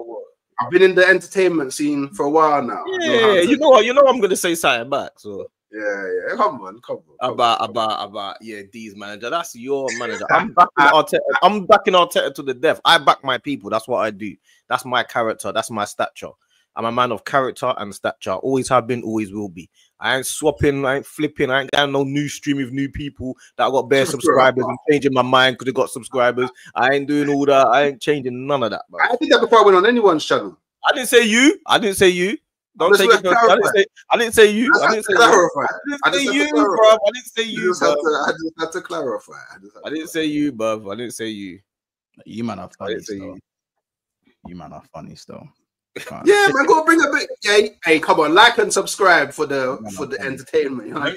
I've been in the entertainment scene for a while now. Yeah, you know I'm gonna say something back. So yeah. Come on. About D's manager. That's your manager. I'm backing Arteta to the death. I back my people. That's what I do. That's my character. That's my stature. I'm a man of character and stature. Always have been, always will be. I ain't swapping, I ain't flipping, I ain't got no new stream of new people that got bare subscribers and changing my mind because they got subscribers. I ain't doing all that. I ain't changing none of that, bro. I did that before I went on anyone's channel. I didn't say you. Don't take it. I didn't say you. I didn't say you, bro. I didn't say you. I just had to clarify. I didn't say you, bro. I didn't say you. You man are funny still. You man are funny still. Yeah, man, go bring a bit. Hey, come on, like and subscribe for the entertainment. You know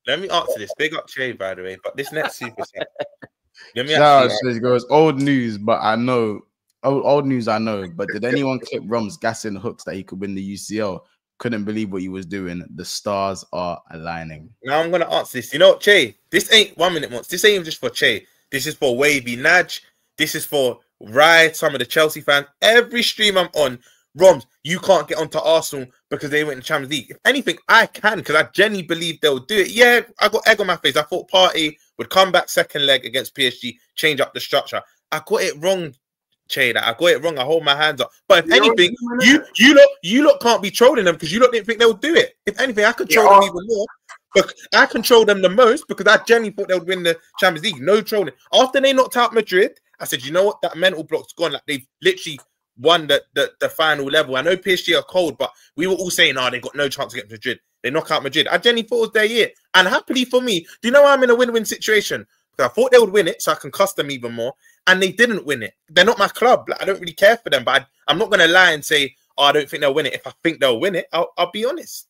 let me answer this. Big up Che, by the way. But this next super set. It goes old news, but I know old news. I know, but did anyone clip Rom's gassing hooks that he could win the UCL? Couldn't believe what he was doing. The stars are aligning. Now I'm gonna answer this. You know, Che, this ain't 1 minute months. This ain't just for Che. This is for Wavy Naj. This is for Ride, some of the Chelsea fans. Every stream I'm on, Roms, you can't get onto Arsenal because they went in the Champions League. If anything, I can because I genuinely believe they'll do it. Yeah, I got egg on my face. I thought Partey would come back second leg against PSG, change up the structure. I got it wrong, Che. I got it wrong. I hold my hands up. But if anything, you lot can't be trolling them because you lot didn't think they'll do it. If anything, I control them even more. But I control them the most because I genuinely thought they would win the Champions League. No trolling. After they knocked out Madrid, I said, you know what? That mental block's gone. Like they've literally won the final level. I know PSG are cold, but we were all saying, they've got no chance against Madrid. They knock out Madrid. I genuinely thought it was their year. And happily for me, do you know I'm in a win-win situation? Because I thought they would win it, so I can cuss them even more. And they didn't win it. They're not my club. Like, I don't really care for them. But I'm not going to lie and say, I don't think they'll win it. If I think they'll win it, I'll be honest.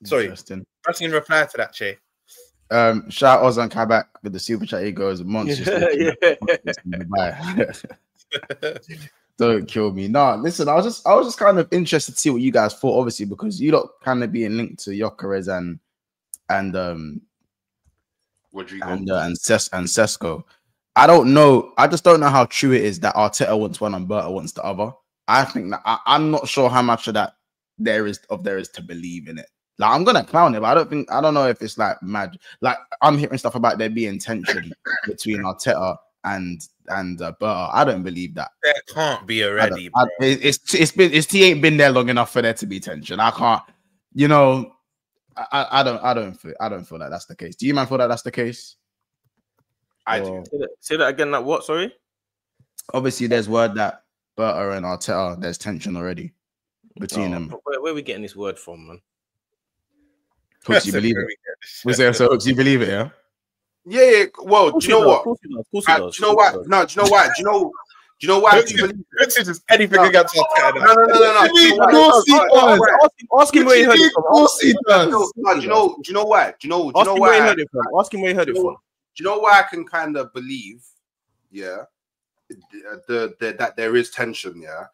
Sorry. That's in reply to that, Che. Shout Ozan Kabak with the super chat. He goes, monster. Don't kill me. Nah, listen, I was just kind of interested to see what you guys thought, obviously, because you lot kind of being linked to Gyokeres and Sesko. I don't know. I just don't know how true it is that Arteta wants one and Berta wants the other. I think that I'm not sure how much of that there is to believe in it. Like, I'm gonna clown it, but I don't know if it's like mad. Like, I'm hearing stuff about there being tension between Arteta and Berta. I don't believe that. There can't be already. He ain't been there long enough for there to be tension. I can't, you know. I don't feel like that's the case. Do you man feel that that's the case? I do. Say that again. Like what? Sorry. Obviously, there's word that Berta and Arteta, there's tension already between them. Where are we getting this word from, man? Hooks, you believe it? Was there so Hooks, you believe it? Yeah. Yeah. Well, do you know what? Of course he does. Do you know why? No, do you know why? Do you know why? Do you believe Hooks is just anything against Arteta. No. Ask him where he heard it from. Of course he does. Do you know why? Do you know Ask him why? where he heard it from. Ask him where he heard it from. Do you know why I can kind of believe, yeah, that there is tension, yeah,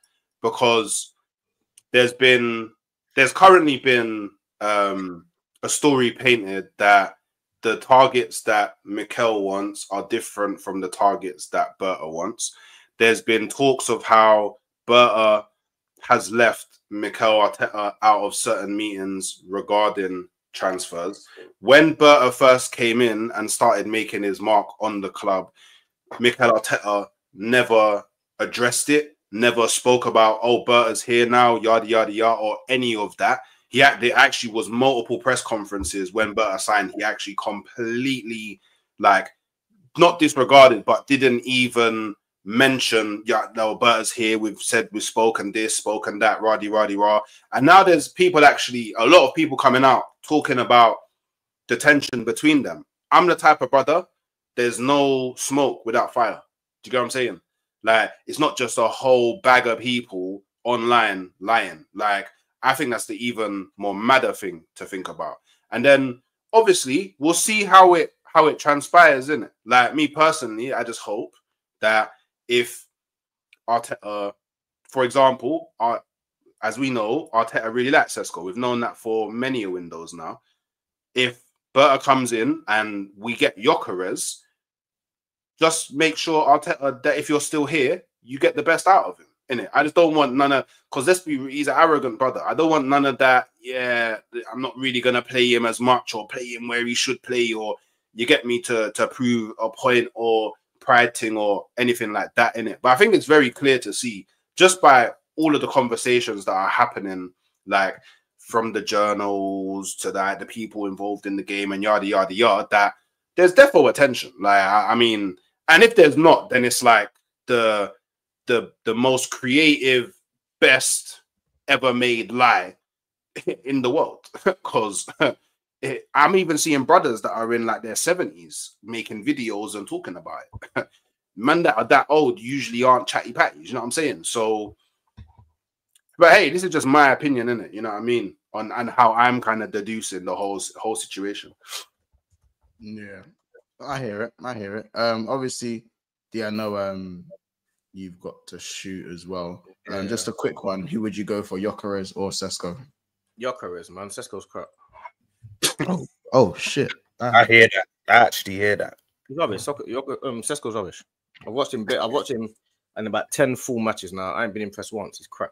because there's currently been a story painted that the targets that Mikel wants are different from the targets that Berta wants. There's been talks of how Berta has left Mikel Arteta out of certain meetings regarding transfers. When Berta first came in and started making his mark on the club, Mikel Arteta never addressed it, never spoke about, oh, Berta's here now, yada, yada, yada, or any of that. There actually was multiple press conferences when Berta signed. He actually completely, like, not disregarded, but didn't even mention, yeah, no, Berta's here. We've spoken this, spoken that, rah. And now there's a lot of people coming out talking about the tension between them. I'm the type of brother, there's no smoke without fire. Do you get what I'm saying? Like, it's not just a whole bag of people online lying. Like, I think that's the even more madder thing to think about. And then obviously we'll see how it transpires, innit? Like, me personally, I just hope that if Arteta, for example, as we know, Arteta really likes Sesko. We've known that for many windows now. If Berta comes in and we get Gyokeres, just make sure Arteta that if you're still here, you get the best out of him. Innit? I just don't want none of, because he's an arrogant brother. I don't want none of that. Yeah, I'm not really gonna play him as much or play him where he should play, or you get me to prove a point or pride thing or anything like that in it. But I think it's very clear to see just by all of the conversations that are happening, like from the journals to the people involved in the game and yada yada yada, that there's definitely attention. Like, I mean, and if there's not, then it's like the most creative, best ever made lie in the world. Because I'm even seeing brothers that are in like their 70s making videos and talking about it. Men that are that old usually aren't chatty patties, you know what I'm saying? So, but hey, this is just my opinion, innit? You know what I mean? On how I'm kind of deducing the whole situation. Yeah, I hear it. Obviously, I know you've got to shoot as well. Just a quick one. Who would you go for, Gyokeres or Sesko? Gyokeres, man. Sesko's crap. Oh shit! I hear that. I actually hear that. He's rubbish. Sesko's rubbish. I've watched him in about 10 full matches now. I ain't been impressed once. He's crap.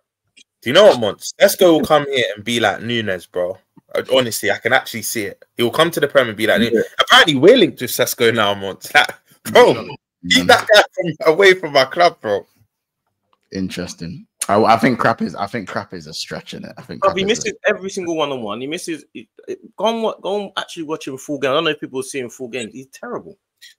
Do you know what, Mons? Sesko will come here and be like Nunes, bro. Honestly, I can actually see it. He will come to the Prem and be like Nunes. Apparently, we're linked with Sesko now, Mons. Like, bro, keep that guy away from my club, bro. Interesting. I think crap is a stretch in it. I think he misses every single one-on-one. He misses. Go and actually watch him full game. I don't know if people see him full games. He's terrible.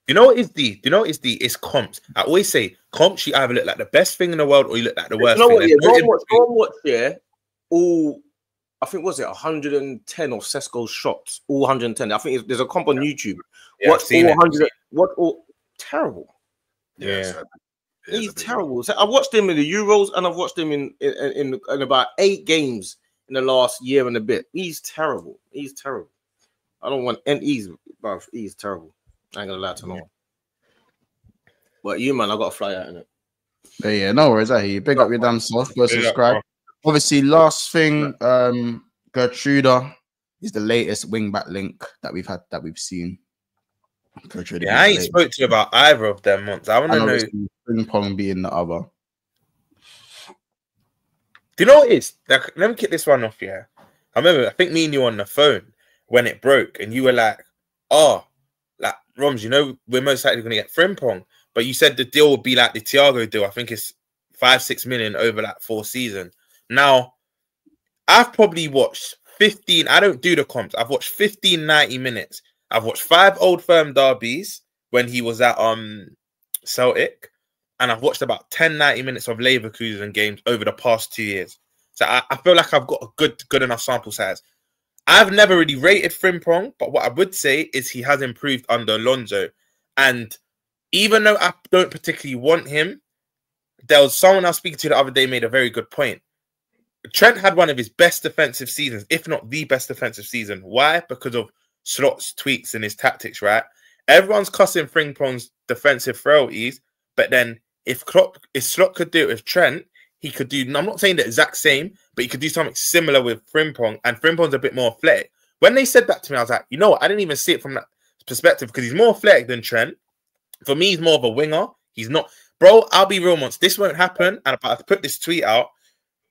You know what is the? It's comps. I always say comps. You either look like the best thing in the world or you look like the worst. You know thing. What? Yeah, go and watch. Yeah, all. I think was it 110 of Sesko's shots. All 110. I think there's a comp on YouTube. Yeah, Watch all 100. What all terrible. Yeah. He's terrible. So I've watched him in the Euros and I've watched him in about 8 games in the last year and a bit. He's terrible. He's terrible. I don't want he's terrible. I ain't gonna lie to no one. But you, man, I got to fly out in it. But yeah, no worries. I hear you. Big up your damn self. Go subscribe. Obviously, last thing, Geertruida is the latest wing-back link that we've seen. Yeah, I ain't spoke to you about either of them once. I want to know Frimpong being the other. Do you know what it is? Like, let me kick this one off, yeah. I remember, I think me and you on the phone when it broke, and you were like, oh, like, Roms, you know, we're most likely going to get Frimpong. But you said the deal would be like the Thiago deal. I think it's 5-6 million over like 4 seasons. Now, I've probably watched 15, I don't do the comps. I've watched 15 90 minutes. I've watched 5 Old Firm derbies when he was at Celtic. And I've watched about 10 90 minutes of Leverkusen games over the past 2 years. So I feel like I've got a good enough sample size. I've never really rated Frimpong, but what I would say is he has improved under Alonso. And even though I don't particularly want him, there was someone I was speaking to the other day made a very good point. Trent had one of his best defensive seasons, if not the best defensive season. Why? Because of Slot's tweaks and his tactics, right? Everyone's cussing Frimpong's defensive frailties, but then if Slot could do it with Trent, he could do, I'm not saying the exact same, but he could do something similar with Frimpong, and Frimpong's a bit more athletic. When they said that to me, I was like, you know what? I didn't even see it from that perspective because he's more athletic than Trent. For me, he's more of a winger. He's not, bro, I'll be real once. This won't happen, and I put this tweet out.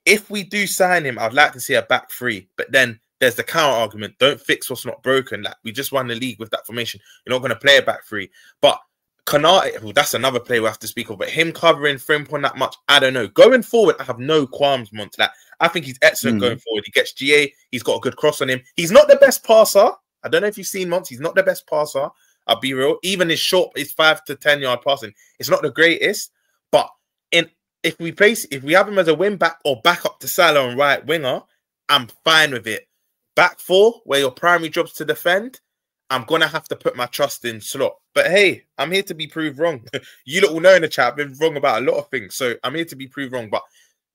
If we do sign him, I'd like to see a back three, but then there's the counter argument. Don't fix what's not broken. Like, we just won the league with that formation. You're not going to play a back three. But Konate, well, that's another player we have to speak of. But him covering Frimpong that much, I don't know. Going forward, I have no qualms, Mont. Like, I think he's excellent going forward. He gets GA. He's got a good cross on him. He's not the best passer. I don't know if you've seen Mont. He's not the best passer. I'll be real. Even his 5 to 10 yard passing, it's not the greatest. But if we have him as a wing back or back up to Salah and right winger, I'm fine with it. Back four, where your primary job's to defend, I'm going to have to put my trust in Slot. But hey, I'm here to be proved wrong. You lot will know in the chat, I've been wrong about a lot of things. So I'm here to be proved wrong. But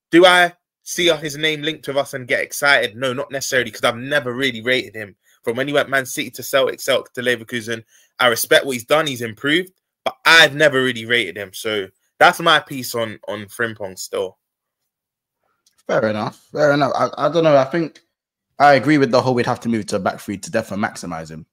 do I see his name linked with us and get excited? No, not necessarily, because I've never really rated him. From when he went Man City to Celtic to Leverkusen, I respect what he's done. He's improved. But I've never really rated him. So that's my piece on Frimpong still. Fair enough. Fair enough. I don't know. I think I agree with the whole we'd have to move to a back three to definitely maximize him.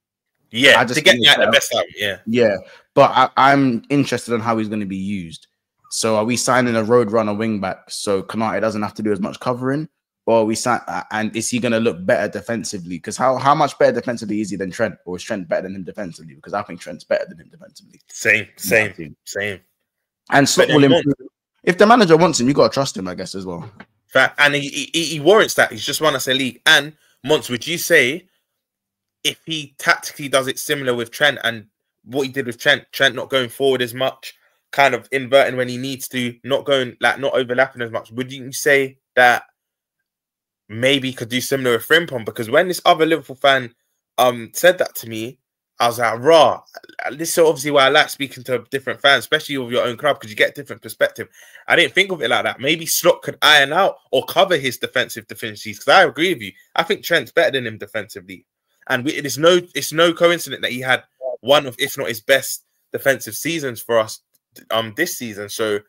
Yeah, to get the best out of him, yeah. Yeah, but I'm interested in how he's going to be used. So are we signing a road runner wing back so Konate doesn't have to do as much covering? Or are we and is he going to look better defensively? Because how much better defensively is he than Trent? Or is Trent better than him defensively? Because I think Trent's better than him defensively. Same. And Slot will improve. If the manager wants him, you got to trust him, I guess, as well. And he warrants that. He's just won us a league. And Mons, would you say if he tactically does it similar with Trent and what he did with Trent not going forward as much, kind of inverting when he needs to, not overlapping as much, would you say that maybe he could do similar with Frimpong? Because when this other Liverpool fan said that to me, I was like, raw. This is obviously why I like speaking to different fans, especially with your own club, because you get a different perspective. I didn't think of it like that. Maybe Slot could iron out or cover his defensive deficiencies. Because I agree with you. I think Trent's better than him defensively. And it's no coincidence that he had one of, if not his best defensive seasons for us this season. So,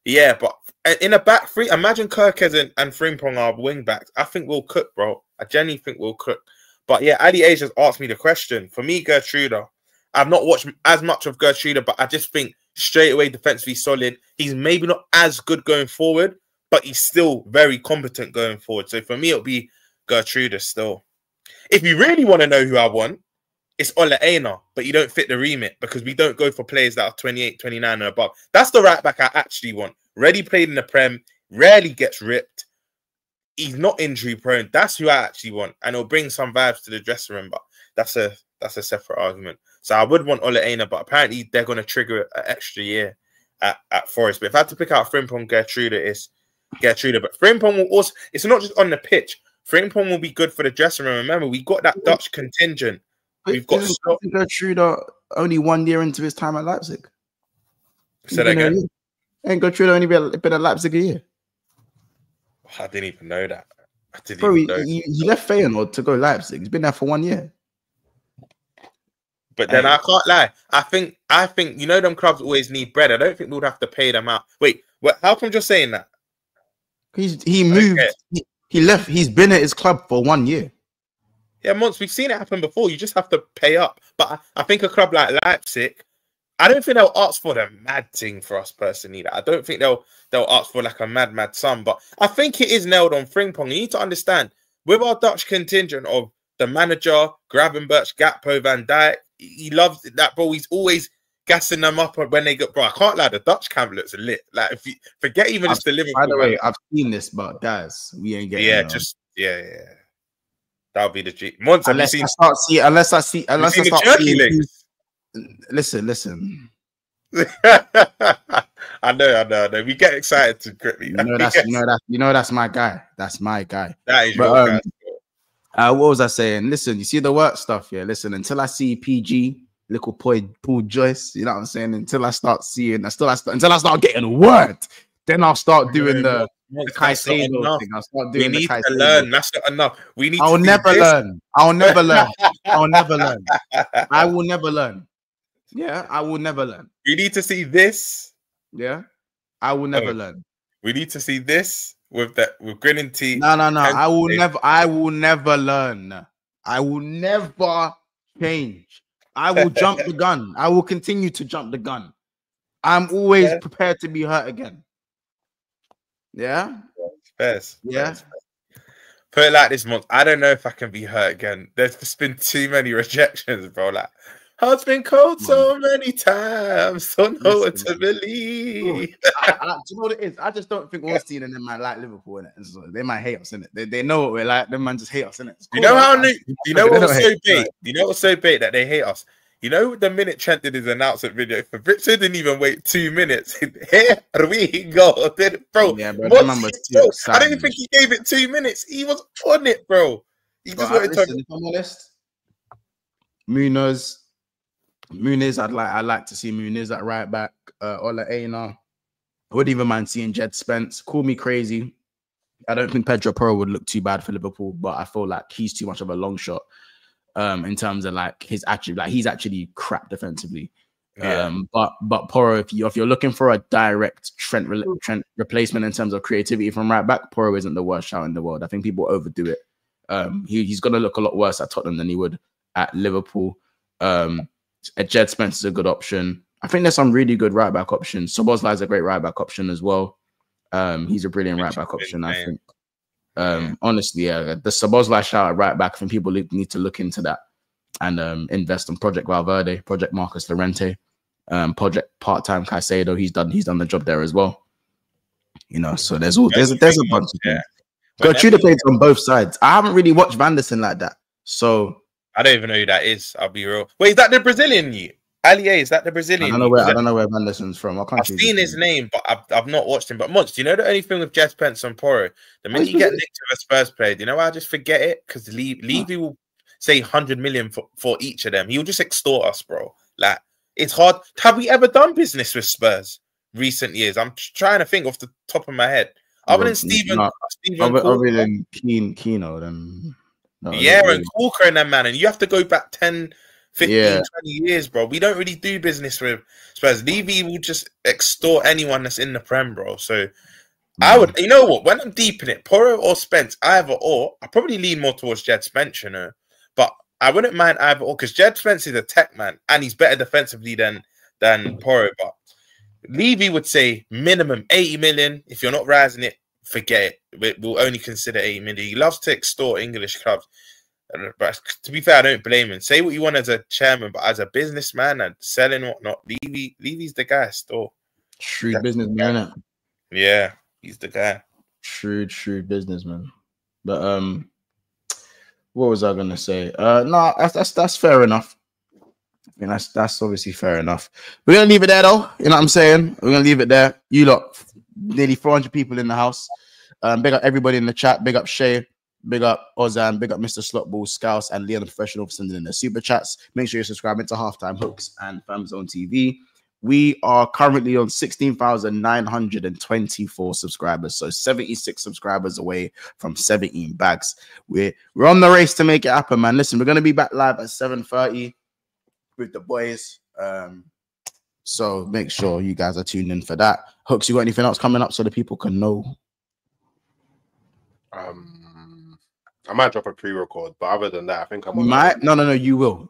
yeah, but in a back three, imagine Gyokeres and Frimpong are wing backs. I think we'll cook, bro. I genuinely think we'll cook. But yeah, Ali Age has asked me the question. For me, Geertruida, I've not watched as much of Geertruida, but I just think straight away defensively solid. He's maybe not as good going forward, but he's still very competent going forward. So for me, it'll be Geertruida still. If you really want to know who I want, it's Ole Einar, but you don't fit the remit because we don't go for players that are 28, 29 and above. That's the right back I actually want. Already played in the Prem, rarely gets ripped. He's not injury prone. That's who I actually want. And it'll bring some vibes to the dressing room, but that's a separate argument. So I would want Ole Einar, but apparently they're going to trigger an extra year at Forest. But if I had to pick out Frimpong, Geertruida, it's Geertruida. But Frimpong will also, it's not just on the pitch. Frimpong will be good for the dressing room. Remember, we got that Dutch contingent. We've got Geertruida only 1 year into his time at Leipzig. Say that again. Ain't Geertruida only been at Leipzig a year? I didn't even know that. He left Feyenoord to go Leipzig. He's been there for 1 year. But then I can't lie. I think you know them clubs always need bread. I don't think we would have to pay them out. Wait, how come you're saying that? He moved. Okay. He left. He's been at his club for 1 year. Yeah, Mons, we've seen it happen before. You just have to pay up. But I think a club like Leipzig, I don't think they'll ask for the mad thing for us personally. I don't think they'll ask for like a mad sum. But I think it is nailed on Frimpong. You need to understand, with our Dutch contingent of the manager, Gravenberch, Gakpo, Van Dijk, he loves that, bro. He's always gassing them up when they get, bro. I can't lie, the Dutch camp looks lit. Like, if you forget even just the Liverpool. By the way, I've seen this, but guys, we ain't getting. Yeah. That'll be the G. Mons, unless I start seeing jerky legs. Listen. I know. We get excited to grip me. You know that's my guy. That's my guy. That is your guy. What was I saying? Listen, you see the work stuff, yeah. Listen, until I see PG, little Paul Joyce, you know what I'm saying? Until I start seeing, until I start getting word, then I'll start doing the Caicedo thing. I'll start doing we need the Caicedo. to learn. That's not enough. We need. I'll never learn. I'll never learn. I'll never learn. I will never learn. Yeah, I will never learn. We need to see this. Yeah, I will never learn. We need to see this with grinning teeth. No. I will never learn. I will never change. I will jump the gun. I will continue to jump the gun. I'm always prepared to be hurt again. Yeah. Best. Yeah. Put it like this, month. I don't know if I can be hurt again. There's just been too many rejections, bro. Like, heart's been cold so many times. Don't know what to believe. Do you know what it is? I just don't think Austin and them might like Liverpool in it. So they might hate us in it. They know what we're like. Them man just hate us in it. Cool, you know how new? You know what was so big? You know what's so big that they hate us? You know, the minute Trent did his announcement video, for Richard didn't even wait 2 minutes. Here we go, bro. Yeah, bro. I don't even think he gave it 2 minutes. He was on it, bro. He just wanted to. If I'm honest, Muniz, I'd like to see Muniz at right back. Ola Aina. I wouldn't even mind seeing Jed Spence. Call me crazy. I don't think Pedro Porro would look too bad for Liverpool, but I feel like he's too much of a long shot. In terms of like his attribute, like he's actually crap defensively. Yeah. But Porro, if you're looking for a direct Trent replacement in terms of creativity from right back, Porro isn't the worst shout in the world. I think people overdo it. He's gonna look a lot worse at Tottenham than he would at Liverpool. Jed Spence is a good option. I think there's some really good right back options. Szoboszlai is a great right back option as well. He's a brilliant right back option, I think. Honestly, yeah, the Szoboszlai shout at right back. I think people need to look into that and invest in Project Valverde, Project Marcus Llorente, Project Part-Time Caicedo. He's done the job there as well. You know, so there's a bunch of things. Geertruida plays on both sides. I haven't really watched Van der Sar like that, so I don't even know who that is. I'll be real. Wait, is that the Brazilian? Allier, is that the Brazilian? I don't know where Van der Sar's from. I've seen his name, but I've not watched him. But Munch, do you know the only thing with Jed Spence and Porro? The minute you get linked to a Spurs player, do you know why I just forget it? Because Levy will say 100 million for each of them. He'll just extort us, bro. Like, it's hard. Have we ever done business with Spurs recent years? I'm trying to think off the top of my head. Other than Stephen other than Keno, then and Corker and them, man. And you have to go back 10, 15, 20 years, bro. We don't really do business with Spurs. Levy will just extort anyone that's in the Prem, bro. So I would, you know what? When I'm deep in it, Porro or Spence, either or. I probably lean more towards Jed Spence, you know. But I wouldn't mind either or because Jed Spence is a tech man and he's better defensively than Porro. But Levy would say minimum 80 million. If you're not rising it, forget it. We'll only consider 80 million. He loves to extort English clubs. But to be fair, I don't blame him. Say what you want as a chairman, but as a businessman and selling whatnot, Levy's the guy still. Shrewd businessman, isn't it? Yeah, he's the guy. Shrewd businessman. But what was I gonna say? No, that's fair enough. I mean, that's obviously fair enough. We're gonna leave it there though. You know what I'm saying? We're gonna leave it there. You lot, nearly 400 people in the house. Big up everybody in the chat. Big up Shay. Big up Ozan, big up Mr. Slotball, Scouse, and Leon the Professional for sending in their super chats. Make sure you're subscribing to Halftime Hooks and Famzone TV. We are currently on 16,924 subscribers, so 76 subscribers away from 17 bags. We're on the race to make it happen, man. Listen, we're going to be back live at 7:30 with the boys. So make sure you guys are tuned in for that. Hooks, you got anything else coming up so the people can know? I might drop a pre-record, but other than that, I think I'm on. No. You will.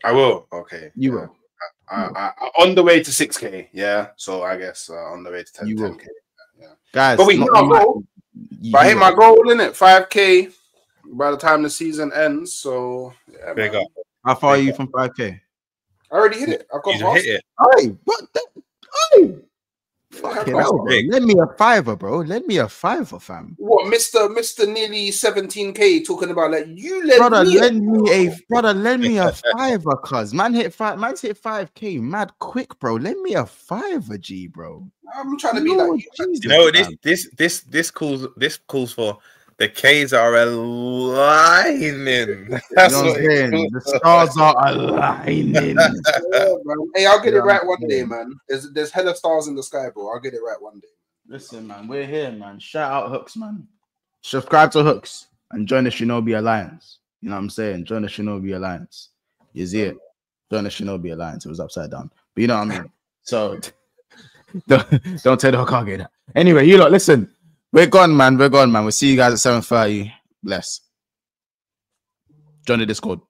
I will. Okay. You will. On the way to 6K. Yeah. So I guess on the way to 10K. Yeah. Guys, but I hit my goal, innit? 5K by the time the season ends. So yeah. Big up. How far are you from 5K? I already hit it. I've got hit it. Hey, what? Fucking hell, bro. Lend me a fiver, bro. Lend me a fiver, fam. What, Mr. nearly 17K talking about like you lend me a fiver, cuz man's hit 5K mad quick, bro. Lend me a fiver, G, bro. I'm trying to be like you know, this calls for The K's are aligning. That's what I'm saying. The stars are aligning. Yeah, man. Hey, I'll get it right one day, man. There's hella stars in the sky, bro. I'll get it right one day. Listen, man, we're here, man. Shout out Hooks, man. Subscribe to Hooks and join the Shinobi Alliance. You know what I'm saying? Join the Shinobi Alliance. You see it? Join the Shinobi Alliance. It was upside down. But you know what I mean? So don't tell the Hook I'll get that. Anyway, you lot, listen. We're gone, man. We'll see you guys at 7:30. Bless. Join the Discord.